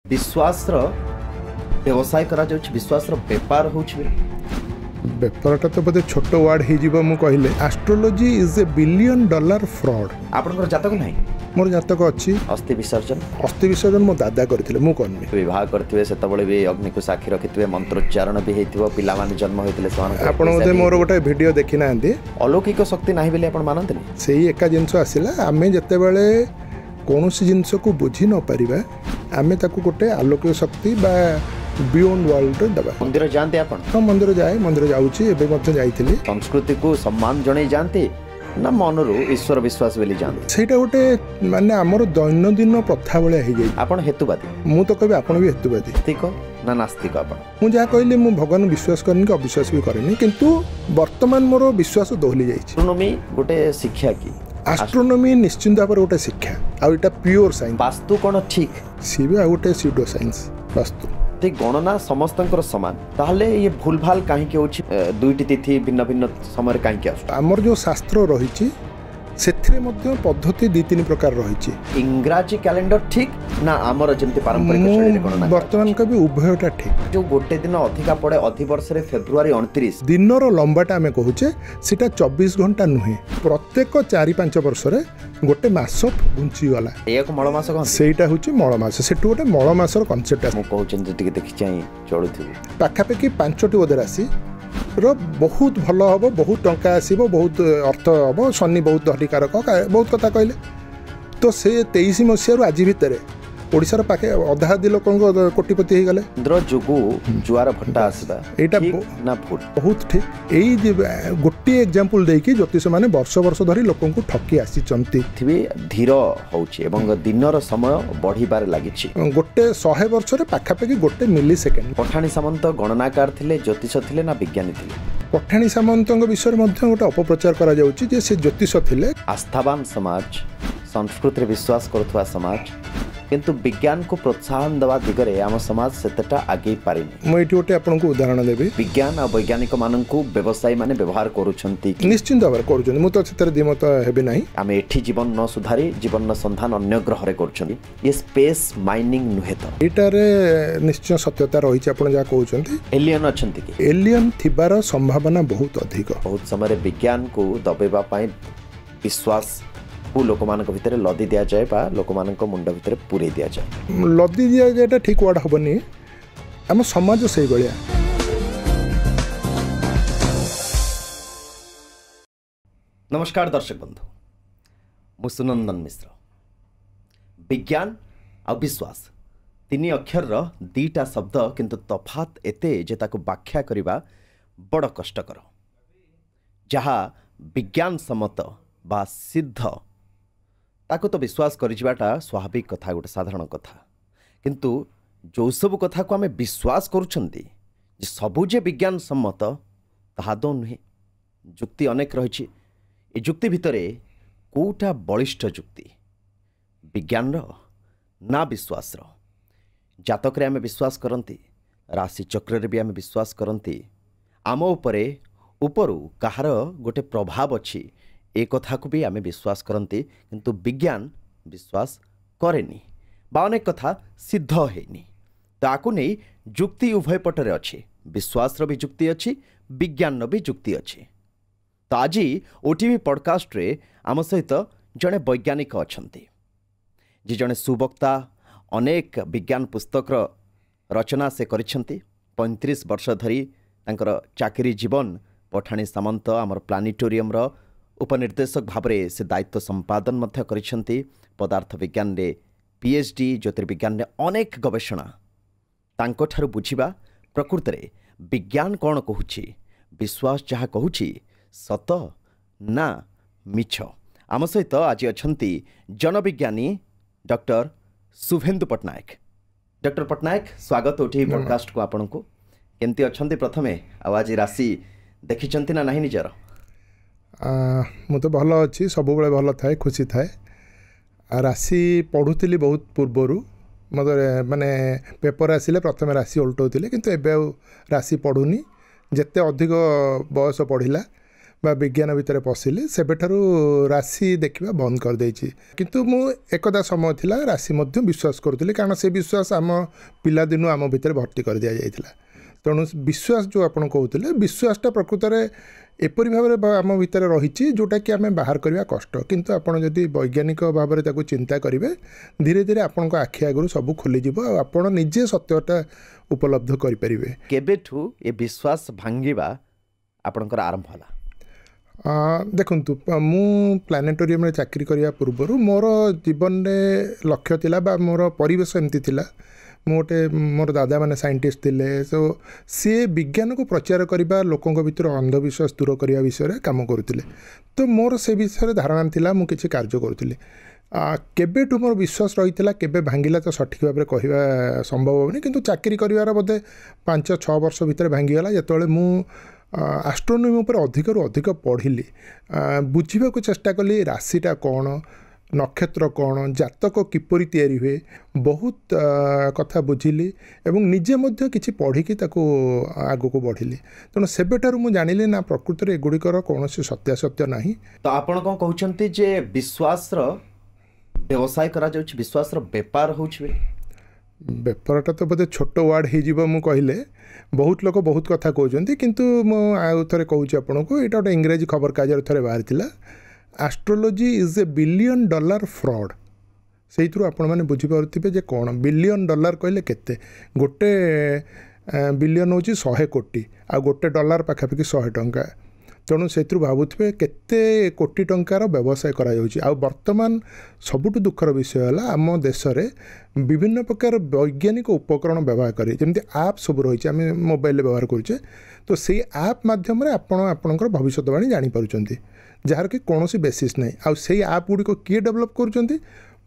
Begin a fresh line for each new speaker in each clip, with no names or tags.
विश्वास व्यवसाय करा जाउछि विश्वास व्यापार होछि
बेपारटा तो बोधे छोट वार्ड हो मु कहले astrology is A $1 billion fraud.
आपनकर जातक नाही
मोर जातक अच्छी
अस्थि
विसर्जन मो दादा करथिले मु करनी
विवाह करथिवे सेतबळे भी अग्नि को साक्षी रखिथिवे मंत्रोच्चारण भी हेतिबो पिला माने जन्म होइतिले समान
आपण ओदे मोर गोटे वीडियो देखि नांदी
अलौकिक शक्ति नाही बेले आपण मानंतनी
सेही एका जिंस आसिला आमे जतेबेले कोनोसी जिंस को बुझी न परिबा आमे ताकू गोटे अलौकिक शक्ति बा बियॉन्ड वर्ल्ड दबा
मंदिर जानते आपण
हां मंदिर जाए मंदिर जाउची एबे मते जाईथिली
संस्कृति को सम्मान जणे जानते ना मनरु ईश्वर विश्वास बेली जानते
सेटा गोटे माने हमर दैनंदिन प्रथा बळे हे जाई
आपण हेतुवादी
मु तो कहबे आपण भी हेतुवादी
नास्तिक ना नास्तिक आपण
मु जा कहले मु भगवान विश्वास करनी कि अविश्वास भी करनी किंतु वर्तमान मोर विश्वास दोहली जाई
एस्ट्रोनॉमी गोटे शिक्षा की
एस्ट्रोनॉमी निश्चिंत भाव गोटे शिक्षा आ एटा प्योर साइंस
वास्तु कोन ठीक
सी भी गोटे स्यूडो साइंस वास्तु
ते गणना समस्तंकर समान ताहले ये भूल भाल काहे के होछि दुईटी तिथि भिन्न भिन्न समय काहे के आसु
हमर जो शास्त्र रहिछि सेथरे मध्ये पद्धति 2-3 प्रकार रहिछि
इंग्राजी कैलेंडर ठीक ना हमर जेंति पारंपरिक शैली गणना
वर्तमान का भी उभयटा ठीक
जो गोटे दिन अधिका पड़े अधिवर्ष रे फेब्रुआरी 29
दिनर लंबाटा हमें कहूचे सेटा 24 घंटा नुहे प्रत्येक 4-5 वर्ष रे गोटे मास घुंची गला
एक मळ मास कोन
सेटा होची मळ मास सेटु गोटे मळ मासर कांसेप्ट
मु कहउचन जे टिके देखि चाहि चलुथि
पाखापाखि 5टी ओदे राशि रो बहुत भल हम बहुत टंका आसब बहुत अर्थ हम शनि बहुत धरिकारक बहुत कथा कहले तो से 23 मसीह आज भितर ओडिशार पाखे अधादि लोक कोटिपति हो गले
इंद्र जुगु जुआर भट्टा आसबा
एटा
ना भूल
बहुत ठीक एई गोटे एग्जांपल देकी ज्योतिष माने वर्ष वर्ष धरी लोकन को ठकी आसी चंती
थिबे धीर होउची एवं दिनर समय बढ़िबार लागिछि
गोटे 100 वर्ष रे पाखापाखि गोटे मिली सेकेंड
पठाणी सामंत गणनाकार थिले ज्योतिष थिले ना विज्ञानी थिले
पठाणी सामंतଙ୍କ विषय मध्ये गोटे अपप्रचार करा जाउची जे से ज्योतिष थिले
आस्थावान समाज संस्कृति रे विश्वास करथुवा समाज किंतु विज्ञान को प्रोत्साहन देवा दिगरे आम समाज सेतटा आगे पारिनी
मैं गोटे आपको उदाहरण देवी
विज्ञान और वैज्ञानिक माननकु व्यवसायी माने व्यवहार करूछंती
निश्चिंत भाव करूछन मु तो सेतर दिमत हेबे नाही
आमे एठी जीवन न सुधारी जीवन न संधान अन्य ग्रह रे करूछंती ये स्पेस माइनिंग नुहे तो
एटारे निश्चय सत्यता रही छै आपण जा कहउछंती
एलियन अछंती कि
एलियन थिबार संभावना बहुत अधिक
बहुत समय विज्ञान को दबेबा पई विश्वास को लोक मानक भितर लदी दिया जाए बा लोक मानक मुंड भितर पूरे दिया जाए
लदी दिया जाएटा ठीक वर्ड हबनी हम समाज से गलिया
नमस्कार दर्शक बंधु मु सुनंदन मिश्र विज्ञान आ विश्वास 3 अक्षर रो 2टा शब्द किंतु तफात एते जे ताको व्याख्या करिबा बड़ कष्टकर जहा विज्ञान सम्मत बा सिद्ध ताको तो विश्वास करिबाटा स्वाभाविक कथा गोटे साधारण कथा किंतु जो सब कथा को आमे विश्वास करूछंती जे सबु जे विज्ञान सम्मत ताहा दो नुहे जुक्ति अनेक रही ए जुक्ति भितरे कोटा बलिष्ठ जुक्ति विज्ञान रो ना विश्वास रो जातक रे आमे विश्वास करंती राशि चक्र रे भी आमे विश्वास करंती आम उपरे उपरु कहार गोटे प्रभाव अछि ए कथा को भी आमे विश्वास करंती किंतु विज्ञान विश्वास करेनी बा अनेक कथा सिद्ध हेनी ताकू नहीं जुक्ति उभय पटरे अच्छी विश्वास भी जुक्ति अच्छी विज्ञान भी जुक्ति अच्छी तो आज ओटीवी पॉडकास्ट रे आम सहित जड़े वैज्ञानिक अच्छी जी जड़े सुवक्ता अनेक विज्ञान पुस्तक रचना से करिसेंती 35 वर्ष धरी तांकर चाकरी जीवन पठाणी सामंत आमर प्लानेटोरियम रो उपनिर्देशक भाव में से दायित्व संपादन मध्य करिसेंती पदार्थ विज्ञान रे पीएचडी ज्योतिर्विज्ञान रे अनेक गवेषणा तांको ठारू बुझिबा प्रकृति रे विज्ञान कौन कहूची विश्वास जहाँ कहूची सत ना मिछ आम सहित आज अछंती जनविज्ञानी डॉक्टर शुभेन्दु पट्टनायक डॉक्टर पट्टनायक स्वागत ओटी पॉडकास्ट को आपन को केमती अछंती प्रथमे आज राशि देखिचंती ना नहीं निजर
मु तो भल अच्छी सब भल थाए खुशी थाए राशि पढ़ुली बहुत पूर्वर मत माने पेपर आसिले प्रथम राशि उल्टाऊली किंतु एबे राशि पढ़ुनी जिते अधिक बयस पढ़ला बा विज्ञान भितर पशिली सेबेठारू राशि देखा बंद कर देछि किंतु मु एकदा समय थिला राशि मध्य विश्वास करुଥିଲି कारण से विश्वास आम पिला दिनु आम भितर भर्ती कर दिया जाइथिला तेणु विश्वास जो आपण कहते विश्वासटा प्रकृत में एपरी भाव आम भितर रही जोटा कि आम बाहर करवा कष्ट किंतु आपण जदि वैज्ञानिक भाव में चिंता करेंगे धीरे धीरे आपण आखि आगु सब खोलीज आपण निजे सत्यता उपलब्ध करें
केबेठू ये विश्वास भांगिबा आपणकर आरंभ होला
देखु मु प्लानेटोरियम रे चाकरी करने पूर्व मोर जीवन में लक्ष्य थिला बा मोर परिवेश एमती थिला मु गोटे मोर दादा मैंने साइंटिस्ट थिले सो सी विज्ञान को प्रचार करने लोकों भीतर अंधविश्वास दूर करने विषय काम करुले तो मोर से विषय धारणा थिला मु किछि कार्य करुली केबेठू मोर विश्वास रही केबे भांगिला तो सठिक भाव में कहवा संभव होनी किंतु चाकरी कर बोधे 5-6 वर्ष भितर भांगीगला जिते मु एस्ट्रोनॉमी उपर अधिक रु अधिक पढ़िली बुझा चेष्टा कली राशिटा कौन नक्षत्र कौन जातक किपरि तैयारी हुए बहुत कथा बुझिली एवं निजे मध्य किछि पढ़िकी ताको आगो को बढ़िली तेणु सेबेठारु मु जानिली ना प्रकृति रे एगुड़िकर कौनसी सत्यासत्य नाही
तो आपण कोन कहउछंती जे विश्वास रो व्यवसाय करा जाउछ विश्वास रो व्यापार होउछ
बेपारटा तो बोधे छोट वार्ड हो मु कहले बहुत लोग बहुत कथा कहते किंतु मु थे कहूँ आपन को यहाँ गोटे इंग्राजी खबर कागज थे बाहरी astrology is A $1 billion fraud से आपण मैंने बुझीपे जे कौन $1 बिलियन कहले केते गोटे बिलियन हूँ 100 कोटी आ गोटे डॉलर पाखापाखि 100 टंका तेणु से भावुए केते कोटी टंकार व्यवसाय करा वर्तमान सबुठ दुखर विषय है आम देश में विभिन्न प्रकार वैज्ञानिक उपकरण व्यवहार करें जमी आप सब रही आम मोबाइल व्यवहार करुचे तो से आप मध्यम आपणकर भविष्यवाणी जानीपार जार कि कौन बेसीस ना आउ से आप गुड़िक किए डेभलप कर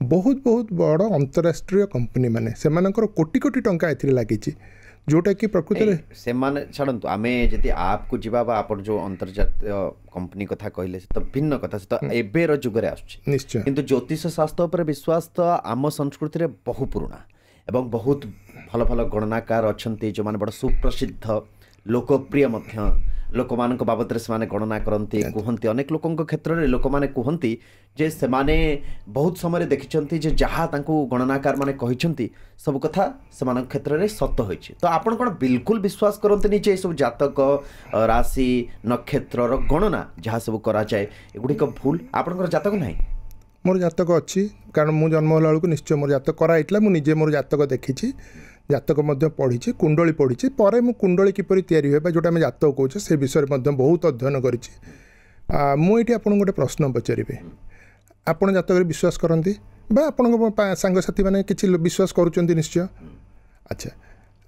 बहुत बहुत बड़ अंतरराष्ट्रीय कंपनी मैंने से कोटी कोटी टंका ए लगी जोटा कि प्रकृति में
से माने छाड़ନ୍ତୁ आमे जति आप को जीवा बा आपण जो अंतर्जातीय कंपनी कथा कहले तो भिन्न कथा से तो एबे रो जुगरे आछी
निश्चय
किंतु ज्योतिष शास्त्र पर विश्वास तो आम संस्कृति रे बहु पुराना एवं बहुत भल भल गणनाकार अछंती जो माने बड़ सुप्रसिद्ध लोकप्रिय मध्य लोक मान बाबद से गणना करती कहते अनेक लोकों क्षेत्र में लोक मैंने कहती जे से माने बहुत समय देखिं जे जहाँ गणनाकार माने कहते सब कथा से क्षेत्र में सत हो तो आपन कौन बिल्कुल विश्वास करते जे सब जातक राशि नक्षत्र गणना जहाँ सब कराए एगुड़िक भूल आपन जातक ना
मोर जातक अच्छी कारण मु जन्म होला बेलू निश्चय मोर जातक कराइला मुझे मोर जातक देखी जातक पढ़ी कुंडली पढ़ी पर मु कुंडली किपरि तैयारी हुए जोटा आम जातक कहे से विषय में बहुत अध्ययन करी आपन गोटे प्रश्न पचारि आपन जातक विश्वास करती आपण सांगसाथी मैंने किसी विश्वास करुँच निश्चय अच्छा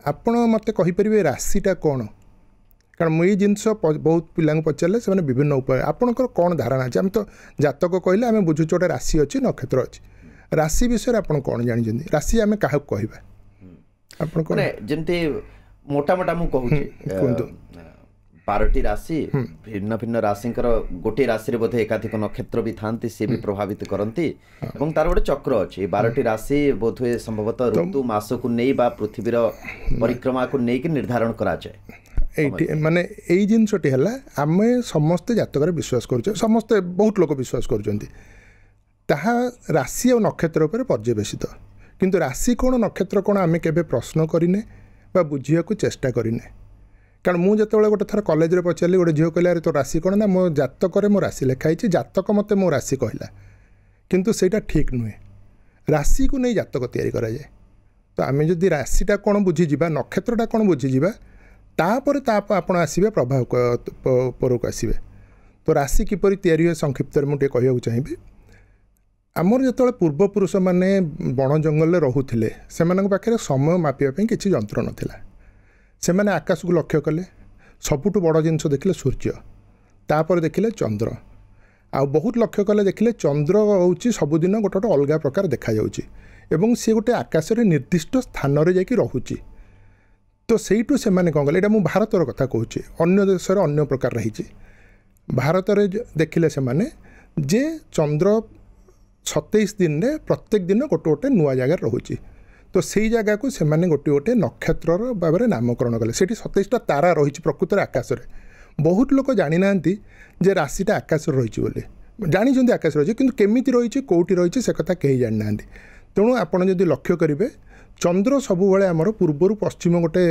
आपण मत कहीपर राशिटा कौन कारण मुझे जिनस बहुत पिला पचारे से विभिन्न उपाय आपंकर कौन धारणा अच्छे आम तो जातक कहले आम बुझुचे गोटे राशि अच्छी नक्षत्र अच्छी राशि विषय आप कौन जानते राशि आम क्या कहवा
जमती मोटा मोटा मु कहूँ 12टी राशि भिन्न भिन्न राशि गोटे राशि बोधे एकाधिक नक्षत्र भी था सी भी प्रभावित करती तार गोटे चक्र अच्छे 12टी राशि बोधे संभवतः ऋतु मास को नहीं बा पृथ्वीर परिक्रमा को लेकिन निर्धारण करा जाए
माने यही जिनसटी है आम समस्ते जातक विश्वास करुचे समस्ते बहुत लोग विश्वास कर राशि और नक्षत्र उपर पर्यवेसित किंतु राशि कौन नक्षत्र कौन आम के प्रश्न करें बुझा चेष्टा करें कारण मुझे गोटे थर कॉलेज पचारि गोटे झील कहला तो राशि कौन ना मो जातक मो राशि लिखाई जातक मत मो राशि कहला किंतु सेटा ठीक नुहे राशि को नहीं जातक तैयारी करा जाए तो आम जदि राशिटा कौन बुझीजा नक्षत्रटा कौन बुझीजा तापर आपण आसवे प्रभाव परक आसवे तो राशि किपरि तैयारी हुए संक्षिप्त मुझे कहूँ चाहिए आमर जो पूर्वपुरुष मैंने बण जंगल रोते से पाखे समय मापिया किसी जंत्र नाला से मैंने आकाश को लक्ष्य कले सबुठ बड़ जिनस देखिले सूर्य तापर देखिले चंद्र आ बहुत लक्ष्य कले देखिले चंद्र हूँ सबुदिन गोटे गोटे अलग प्रकार देखा एवं सी गोटे आकाश निर्दिष्ट स्थान में जाकि रोचे तो सहीठू से कौन कले यहाँ भारतर कथा कहूँ अन्य देश अन्य प्रकार रही भारत में देखिले से जे चंद्र 27 दिन में प्रत्येक दिन गोटे गोटे नुआ जगार रोचे तो से जगह को से गोटे गोटे नक्षत्र भाव में नामकरण कले से 27टा तारा रही प्रकृत आकाश में बहुत लोक जानी ना जे राशिटा आकाश रही बोली जानी आकाश रही कि केमी रही कौटी रही से कथा कहीं जानी ना तेणु आपड़ जदि लक्ष्य करेंगे चंद्र सबुबले आमर पूर्वर पश्चिम गोटे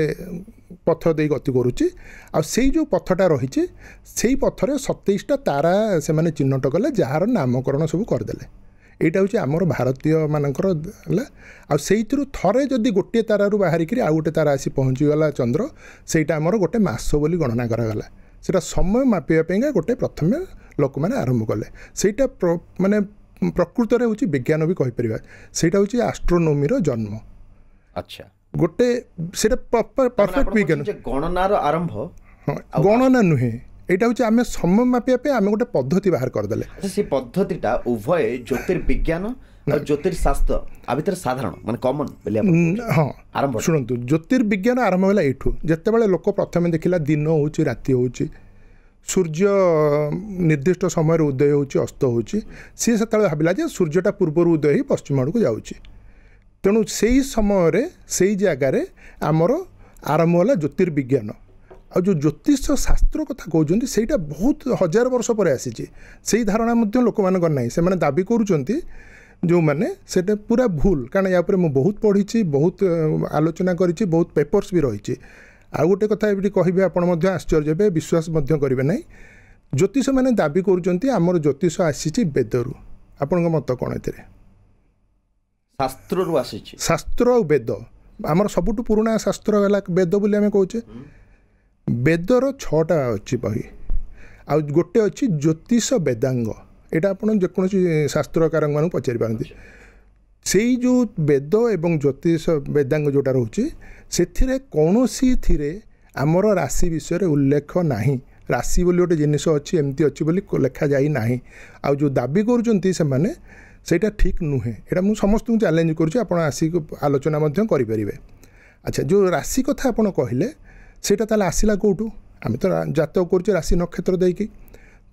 पथ दे गति करुच्ची आई जो पथटा रही से पथरे 27टा तारा से मैंने चिन्हट कले जार नामकरण सब करदे यहाँ हूँ आमर भारतीय मानकर आई थे जदि गोटे तारू बाहरिक आउ गोटे तारा आसी पहुँचीगला चंद्र सेटा आमर गोटे मास बोली गणना करागला सेटा समय मापिया गोटे प्रथम लोक मैंने आरंभ कले सेटा माने प्रकृत में हूँ विज्ञान भी कहीपर सेटा हूँ एस्ट्रोनोमी जन्म
अच्छा
गोटे सेटा परफेक्ट विज्ञान
गणनार आरंभ
हाँ गणना नुहे यहाँ हूँ आम समय मापिया आम गोटे पद्धति बाहर करदे
से पद्धतिटा उभय ज्योतिर्विज्ञान और ज्योतिर्शास्त्र आ भीतर साधारण माने कॉमन
हाँ आरंभ शुणु ज्योतिर्विज्ञान आरंभ है ये जिते लोक प्रथम देखला दिन हो राति हो सूर्य निर्दिष्ट समय उदय होची अस्त होची सी से भाविला सूर्यटा पूर्वर उदय हो पश्चिम आड़ को जाऊँगी तेणु से ही समय से जगार आमर आरंभ है ज्योतिर्विज्ञान आ जो ज्योतिष शास्त्र कथा कहते हैं बहुत हजार वर्ष पर आसी से धारणा लोक मान ना से दाबी करुँच जो मैंने सेटा पूरा भूल कारण या बहुत पढ़ी बहुत आलोचना करी बहुत पेपर्स भी रही आउ गोटे कथा ये कहे आप आश्चर्य विश्वास करेंगे ना ज्योतिष मैंने दाबी करुँच आमर ज्योतिष आसी वेदरू आपण मत कौन ए शास्त्र और वेद आमर सबुठ पुराणा शास्त्र है वेद बोली आम कहे वेदर 6टा अच्छी बही आ गोटे अच्छी ज्योतिष वेदांग यहाँ आप जेकोसी शास्त्रकार मान पचारि पारती से जो वेद एवं ज्योतिष वेदांग जोटा रोचे से कौन सी आमर राशि विषय उल्लेख नहीं राशि बोली गोटे जिनिस अच्छी एमती अच्छी बोली लेखा जाई नहीं आ जो दाबी करुँच सेटा ठीक नुहे यहाँ मुझे समस्त चैलेंज करुँच आसिक आलोचना करें अच्छा जो राशि कथा आप कहले सेटा ताले आसिला कौटू आम तो जातक कर राशि नक्षत्र देकी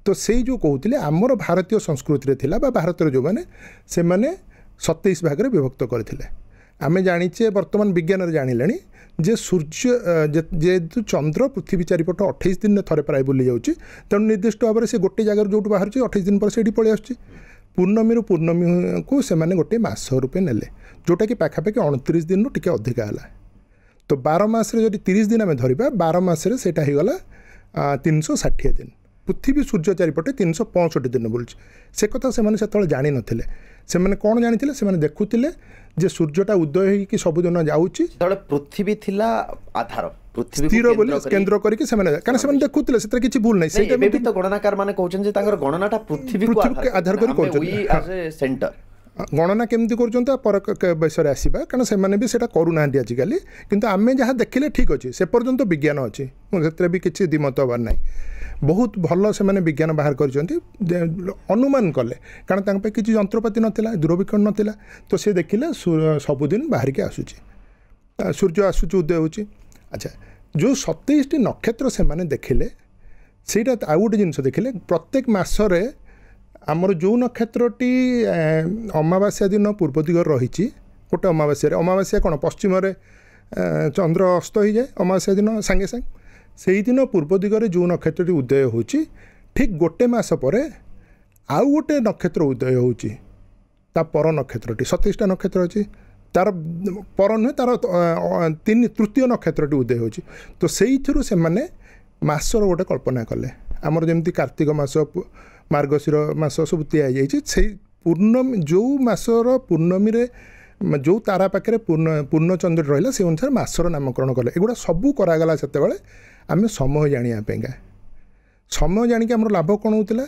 तो से जो कहते आमर भारतीय संस्कृति थिला बा भारत जो मैंने से मैंने 27 भाग में विभक्त करते आम जाचे वर्तमान विज्ञान जानिले जे सूर्य जेहेतु चंद्र पृथ्वी चारिपट 28 दिन थे प्राय बुली जाऊँगी तेणु निर्दिष्ट भाव में से गोटे जगार जो बाहर 28 दिन पर से पलि आस पूर्णमी पूर्णमी को से गोटे मास रूपे नेले जोटा कि पाखापाखि 29 दिन टी अधिका है तो 12 मासरे जब 30 दिन आम धरवा 12 मासरे सेटा होगला 360 दिन पृथ्वी सूर्य चारिपटे 365 दिन बोलूँ से कथा से जानी नथिले से कौन जानी से देखुले जे सूर्यटा उदय हो सबुदिन जाऊँगी
पृथ्वी थिला आधार
स्थिर बोली केन्द्र करके कारण देखुले से किसी भूल नहीं
तो गणनाकार माने कहउछन जे गणनाटा पृथ्वी को
आधार कर
सेंटर
गणना केमती कर विषय आसवा कारण से भी सेटा करूना आजिकल किंतु आमे जहाँ देखिले ठीक अच्छे से पर्यंत विज्ञान अच्छी से भी किसी दिमत हबार ना बहुत भल से विज्ञान बाहर कर अनुमान कले कारण किसी जंत्रपाति नाला दूरवीक्षण नाला तो सी देखिले सबुदिन बाहर के आसूची सूर्य आसूची उदय होची अच्छा जो 27टी नक्षत्र से देखिले सेटा आउ गोटे जिनस देखिले प्रत्येक मसरे आमर जो नक्षत्रटी अमावास्या दिन पूर्व दिग रही गोटे अमावास्या कौन पश्चिम चंद्र अस्त हो जाए अमावास्या दिन सांगे सांग से दिन पूर्व दिगरे जो नक्षत्रटी उदय हो ठीक गोटे मास पर आउ गोटे नक्षत्र उदय होची पर नक्षत्रटी 27टा नक्षत्र अच्छी तार पर नुहे तार तृतीय नक्षत्रटी उदय होची तो से मासर गोटे कल्पना कले आमर जमी कार्तिक मास मार्गशीर मास सब तैयारी से पूर्णमी जो मासर पूर्णमी जो तारा पाखे पूर्ण चंद्र रहा से अनुसार मासर नामकरण कले एगुड़ा सबू करागला से आम समय जानापा समय जानिक आम लाभ कौन होता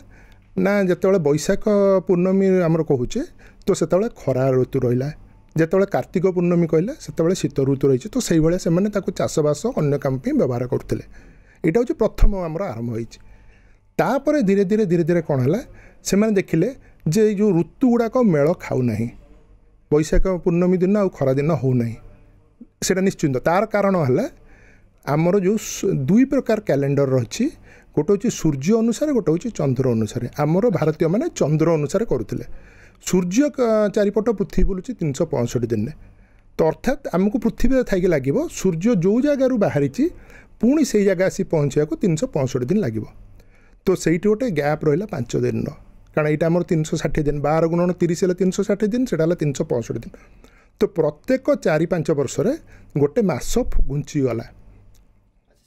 ना जिते बैशाख पूर्णमी आमर कहूचे तो से खरा ऋतु रहा जिते कार्तिक पूर्णमी कहले से शीत ऋतु रही तो से भाया से चाषबास अन्य काम व्यवहार करते यहाँ हूँ प्रथम आमर आरंभ होपर धीरे धीरे धीरे धीरे कौन है से देखिले जे जो ऋतु गुड़ाक मेल खाऊना बैशाख पूर्णमी दिन आ खरा दिन होना से निश्चिंत तार कारण है आमर जो दुई प्रकार कैलेंडर रही गोटे हूँ सूर्य अनुसार गोटे हूँ चंद्र अनुसार आमर भारतीय मैंने चंद्र अनुसार करुले सूर्य चारिपट पृथ्वी बुलूँ 365 दिन तो अर्थात आमको पृथ्वी थी लगे सूर्य जो जगार बाहरी पुणी से जगह आसी पहुँचा 365 दिन लगे तो सहीटी गोटे गैप रहा 5 दिन कारण यहाँ आम 360 दिन 12 गुणन 30 है 360 दिन से 365 दिन तो प्रत्येक 4-5 वर्ष गोटे मस घुंचीगला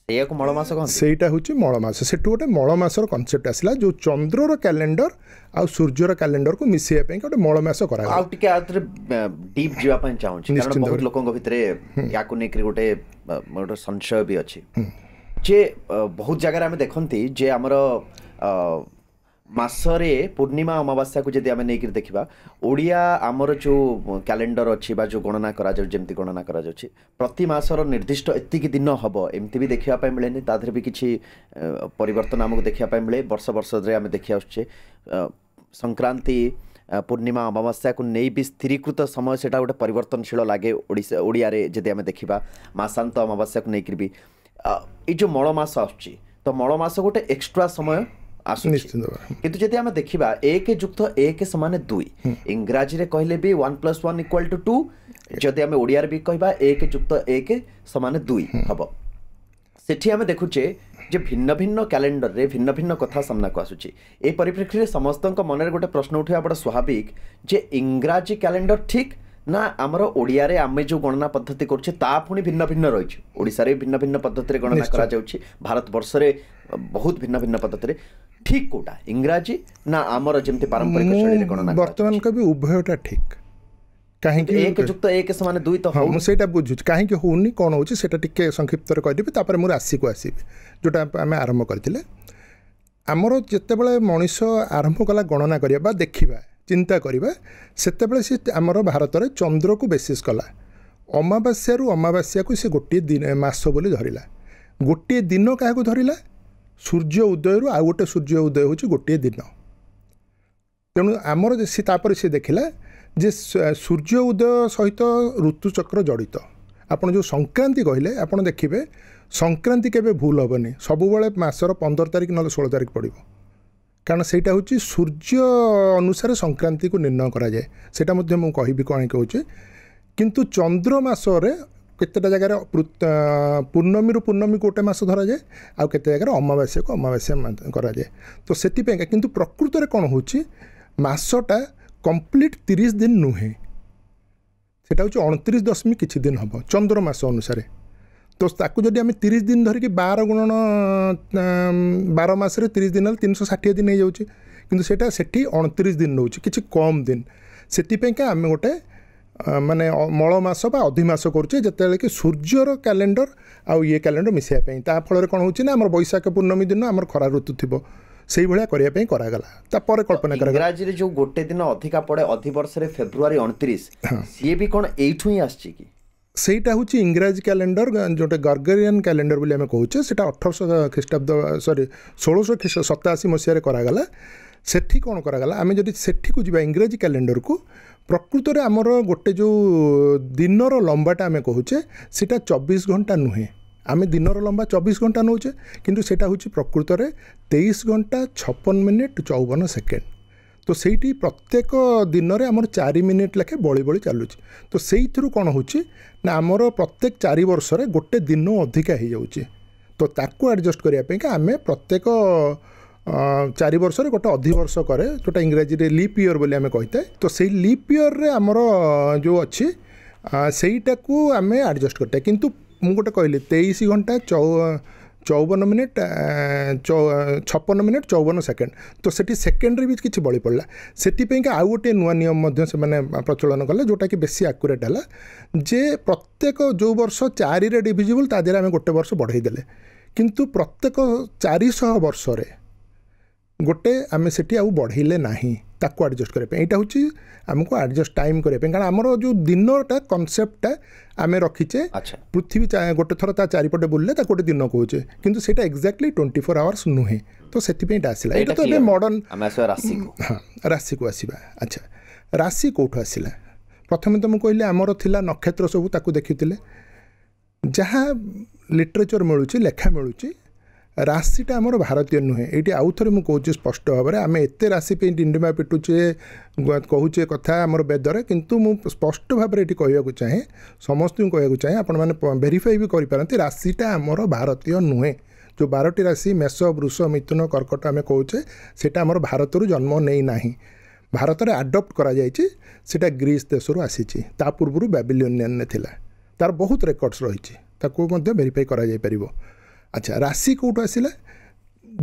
सेटा हूँ मलमास से गोटे मलमासर कनसेप्ट आसला जो चंद्रर कैलेंडर आ सूर्यर कैलेंडर को मिसेवाई गोटे मलमास
डीप जावाई चाहूँ बहुत लोक गोटे संशय भी अच्छी जे बहुत जगह आम देखती जे आमर मासरे पूर्णिमा अमावास्या को जब आम नहीं देखा ओडिया आमर जो कैलेंडर अच्छी जो गणना करा जमती गणना करा प्रति मासर निर्दिष्ट एतिक दिन हम एमती भी देखापी मिले तादर भी किसी परिवर्तन आमको देखापी मिले वर्ष वर्ष आम देखी आसुचे संक्रांति पूर्णिमा अमावास्या को नहीं भी स्थिरीकृत समय से गोटे परिवर्तनशील लगे ओडिया जदि आम देखा मासांत अमावास्या को लेकर भी ये जो मलमास आसुची तो मलमास गोटे एक्सट्रा समय किंतु जदि आम देखा 1+1 समान 2 इंग्राजी रे कहले भी 1+1 = 2 जदि आम ओडिया भी कहबा 1+1 समान 2 हम सेठी आम देखुचे जे भिन्न भिन्न कैलेंडर रे भिन्न भिन्न कथा सामना को आसुची ए परिप्रेक्षी रे समस्त मन गोटे प्रश्न उठा बड़ा स्वाभाविक जे इंग्राजी कैलेंडर ठीक ना आमर ओडिया रे आमे जो गणना पद्धति करछे ता पुणी भिन्न भिन्न रही ओडिशा रे भिन्न भिन्न पद्धति रे गणना करा जाउची भारत वर्ष रे बहुत भिन्न भिन्न पद्धति रे ठीक कोटा इंग्राजी ना आमर जेमते पारंपरिक शैली रे गणना
वर्तमान का भी उभयटा ठीक कहीं
1+1 समान 2 तो
हाँ मुझे बुझुच कहीं होनी कौन हो टिके संक्षिप्त कहदेवी तापर मुझे राशि को आसबि जोटा आम आरंभ करते आमर जितेबाला मनीष आरंभ कला गणना करवा देखा चिंता करवा सेतेबेले सी आमर भारत में चंद्र को बेसिस कला अमावास्या अमावास्या को सी गोटे दिन मास बोली धरला गोटे दिन क्या धरला सूर्य उदय रु आउ गोटे सूर्य उदय हूँ गोटे दिन तेणु आमर सी देखला जे सूर्य उदय सहित ऋतुचक्र जड़ित आपन जो संक्रांति कहले आपन देखिए संक्रांति केबे भूल हेनी सबुबले मासर 15 तारिख ना 16 तारिख पड़ो कारण सेटा हूँ सूर्य अनुसार संक्रांति को निर्णय करा जाए सेटा मध्य मु कहबी कहीं कहूँ किंतु चंद्र मासरे केतेटा जगह पूर्णमी रु पूर्णमी गोटे मास धरा जाए आउ केते जगह अमावास्या को अमावास्या करा जाए तो सेतिपे किंतु प्रकृत में कौन होची मासटा कंप्लीट 30 दिन नुहे सेटा हूँ 29 दशमिक किछि दिन हम चंद्र मास अनुसार तो ताकू जदि आम 30 दिन धरिकी 12 गुणन 12 मसरे 30 दिन 360 दिन हो जाऊँगी किंतु सेटा सेठी 29 दिन नौ कि कम दिन से आम गोटे माने मलमास बा अधिमास करुचे जिते कि सूर्यर कैलेंडर आउ ये कैलेंडर मिसाइपाई ता फल कौन होची ना आम बैशाख पूर्णमी दिन आम खरा ऋतु थी से भाया करने करागला तापर कल्पना करा
इंग्राजी जो गोटे दिन अधिका पड़े अधिवर्ष फेब्रुआरी 29 सी भी कौन एठू ही आछि कि
सेटा हूँ इंग्राजी कैलेंडर जोटे गर्गरियन कैलेंडर बोली आम कहूचे से 1800 ख्रीष्टाब्द सॉरी 1687 मसीह करागला सेठी कौन करागला आम जब सेठी को जीवा इंग्राजी कैलेंडर को प्रकृत में आमर गोटे जो दिनर लंबाटा आम कहूचे सेटा 24 घंटा नुहे आम दिनर लंबा 24 घंटा नौचे किंतु सेटा हूँ प्रकृत में 23 घंटा 56 मिनिट 54 सेकेंड तो सेठी प्रत्येक दिन में आमर 4 मिनिट लेखे बड़ी बड़ी चलुची तो से कौन होची ना आमर प्रत्येक 4 वर्ष रे गोटे दिन अधिका हो जाऊँगी तो ताकू एडजस्ट करने आम प्रत्येक 4 वर्ष रे गोटे अधिवर्ष करे जोटा इंग्राजी रे लीप ईयर बोली आम कहते तो से लीप ईयर रे आमर जो अच्छी सेटा को आम एडजस्ट करते किंतु मु गोटे कहली 23 घंटा 54 मिनिट 56 मिनिट 54 सेकेंड तो सेठी सेकेंड भी किसी बड़ी पड़ा से आउ गोटे नुआ नियम से प्रचलन कले जोटा कि बेसी आकुरेट है जे प्रत्येक जो वर्ष 4 रे डिविजिबल ता देहरे आम गोटे वर्ष बढ़ईदे किंतु प्रत्येक 400 वर्ष रे गोटे आम से आउ बढ़ेले नहीं ताको एडजस्ट करने यहाँ हूँ आमको एडजस्ट टाइम करने कारण आमर जो दिनटा कनसेप्टा आम रखीचे पृथ्वी गोटे थर चारिपटे बुलले गोटे दिन कहे किंतु सेटा एक्जाक्टली 24 आवर्स नुहे तो से आसला ये तो मॉडर्न हाँ राशि को आसवा अच्छा राशि कौटू आसला प्रथम तो मुझे आमर थिला नक्षत्र सबू ताकू देखी जहाँ लिटरेचर मिलूँ लेखा मिलूँ राशिटा आमर भारतीय नुहे ये आउ थे मुझे स्पष्ट भाव में आम एत राशि पे डिंडिमा पिटुचे कहूचे कथा आमर बेदरे किंतु मु स्पष्ट भाव में कहूँ चाहे समस्त कहूँ चाहे आपण मैंने भेरीफाई भी करें राशिटा आमर भारतीय नुहे जो 12टी राशि मेष वृष मिथुन कर्कट आम कहूचे सेटा आमर भारत जन्म नहीं ना भारत में आडप्ट करा ग्रीस देश आसी पूर्व बेबिलोनियन ने थिला तार बहुत रेकर्ड्स रही भेरीफाई करा। अच्छा राशि कौटू आसला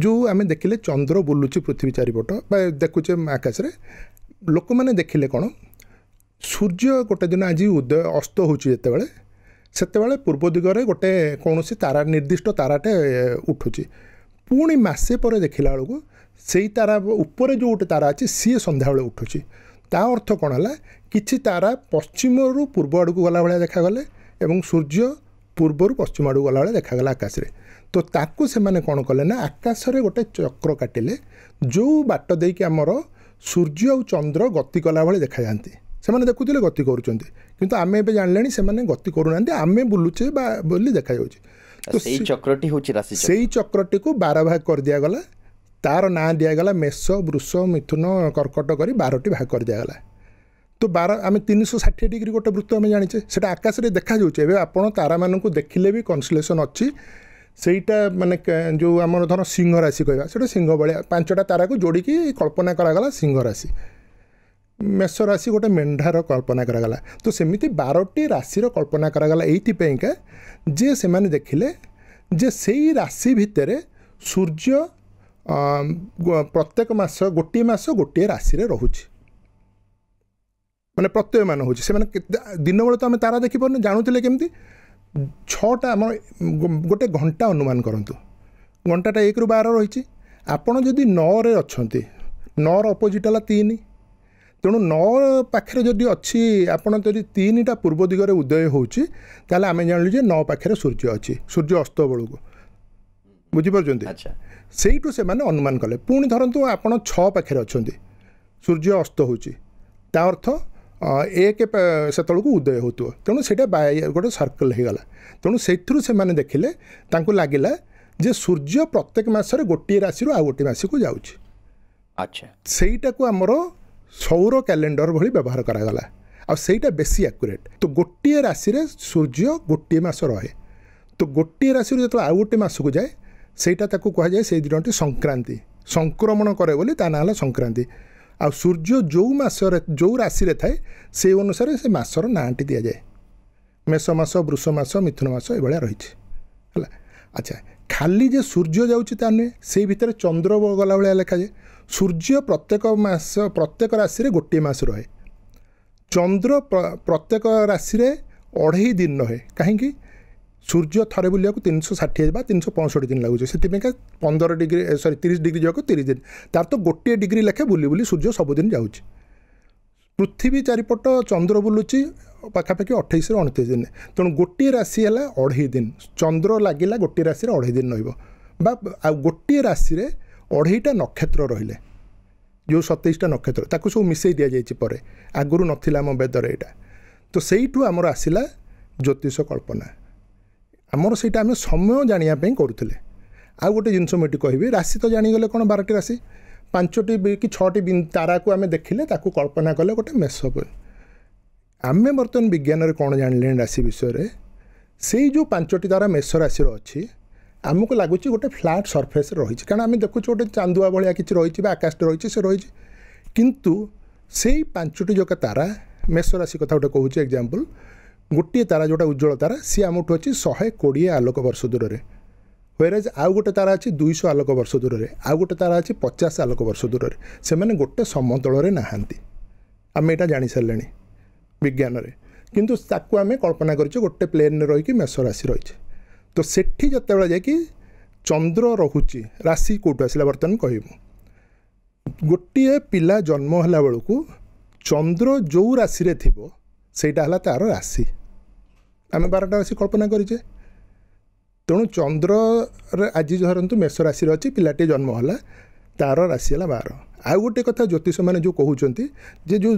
जो आम देखिले चंद्र बुलूची पृथ्वी चारिपट देखुचे आकाश रे लोक मैंने देखिले कौन सूर्य गोटे दिन आज उदय अस्त होते सेतेबेले पूर्व दिगरे गोटे कौन तारा निर्दिष्ट ताराटे उठुची पुणी मसे पर देखला बेलू से तारा उपर जो गोटे तारा अच्छी सी संध्या बेले उठुची ता अर्थ कौन है कि तारा पश्चिम रु पूर्व आड़ को गला भाया देखागले एवं सूर्य पूर्वर पश्चिम आड़ गला भाया देखागला आकाश रे तो ताकू से माने कौन कले ना आकाश रे गोटे चक्र काटिले जो बाट देकी आमर सूर्य और चंद्र गति कला भाई देखा जाती से मैंने देखुले गति करुँच किंतु आम ए जान से गति करूना आम बुलुचे बोली देखा
तो चक्रटी होची राशि
से चक्रटी को 12 भाग कर दिगला तार ना दिगला मेष वृष मिथुन कर्कट कर 12टी भाग कर दिगला तो 12 आम 360 डिग्री गोटे वृत्त आम जाने से आकाश में देखा जाए आप तारा मानक देखिले भी कन्सलेसन अच्छी सेटा माने जो आम धर सिंह राशि कहवा से सिंह भाया 5टा तारा को जोड़ी कल्पना करागला सिंह राशि मेष राशि गोटे मेंढार कल्पना करागला तो सेमिति 12टी राशि कल्पना करागला एइथिपैका जे से माने देखिले जे सेई राशि भितर सूर्य प्रत्येक मास गोटे राशि रे रहुछि माने प्रत्ययमान होछि से माने दिन बेले तो आम तारा देखि पारने जानुतिले केमती 6टा आम गोटे घंटा अनुमान करंतु घंटाटा 1 ରୁ 12 रही आपड़ जदि 9 रे अच्छे 9 अपोजिट है 3 तेणु 9 पाखे जदि अच्छी आपड़ जदि 3टा पूर्व दिगरे उदय होची ताले आम जानलु जे 9 पाखे सूर्य अच्छी सूर्य अस्त बेलू बुझीपार से अनुमान कले पुणी धरतु आपड़ 6 पाखे अच्छा सूर्य अस्त होची ता अर्थ 1 से उदय होतु तेणु से गोटे सर्कल हो गला तेणु से देखिले लगिला जे सूर्य प्रत्येक मासरे गोटे राशि आउ गोटे राशि को जाउछि
अच्छा
सेटा को आमर सौर कैलेंडर भली व्यवहार करागला आ सेटा बेसी एक्यूरेट तो गोटे राशि रे सूर्य गोटे मास रहे तो गोटे राशि जो आउ गोटे मास को जाए सेटा ताकू कहा जाए से दिनटी संक्रांति संक्रमण करे बोली ता ना संक्रांति आ सूर्य जो मासरे जो राशि रे थाए से अनुसार से मासर नाटी दि जाए मेष मास वृष मास मिथुन मास ये रही है। अच्छा खाली जे सूर्य जाऊँगी ता नुहे से भितर चंद्र गला भाया लेखा जाए सूर्य प्रत्येक मास प्रत्येक राशि रे गोटे मास रहे चंद्र प्रत्येक राशि रे 2.5 दिन रहे कहीं सूर्य थरे बुलिया 360 बा 365 दिन लगुचे से 15 डिग्री 30 डिग्री जाक 30 दिन तार तो गोटे डिग्री लेखे बुली बुली सूर्य सबुदिन जाऊँच पृथ्वी चारिपट चंद्र बुलुची पाखापाखि 28 ରୁ 29 दिन तेणु गोटे राशि है 2.5 दिन चंद्र लगिला गोटे राशि 2.5 दिन रहा गोटे राशि 2.5टा नक्षत्र रहिले जो 27टा नक्षत्र ताकू सब मिसई दि जाए आगुरी नथिला आम वेदर यहाँ तो सेठू आमर आसला ज्योतिष कल्पना आमर से आम समय जानापी करूँ आ गोटे जिनस मुझे कहबी राशि तो जानीगले कौन 12टी राशि 5टी कि 6टी तारा को आम देखिले ताकू कल्पना कले गोटे मेष आम बर्तमान विज्ञान में कौन जान राशि विषय से जो 5टी तारा मेष राशि अच्छी आमको लगुच गोटे फ्लाट सरफेस रही कारण आम देखु गोटे चांदुआ भाया कि रही आकाश रही से रही किंतु से 5टी जो तारा मेष राशि कथा गोटे कहूँ एग्जांपल गोटे तारा जोटा उज्ज्वल तारा सी आमठू अच्छी 120 आलोक वर्ष दूर में व्हेरेज आउ गोटे तारा अच्छी 200 आलोक वर्ष दूर में आउ गोटे तारा अच्छी 50 आलोक वर्ष दूर में से मैंने गोटे समतल नहांती आम यहाँ जानी सारे विज्ञान में किंतु ताकू आम कल्पना कर गोटे प्लेन रही मेष राशि रही तो सेठी जते जाकि चंद्र रोचे राशि कौटू आसला बर्तमान कहूँ गोटे पिला जन्म है बेलू चंद्र जो राशि रे थिबो सेटा हला तार राशि आम 12टा राशि कल्पना करें तेणु चंद्र आज धरतु मेष राशि अच्छी पिलाटी जन्म है तार राशि है 12 आउ गोटे कथा ज्योतिष मैंने जो कहते जे जो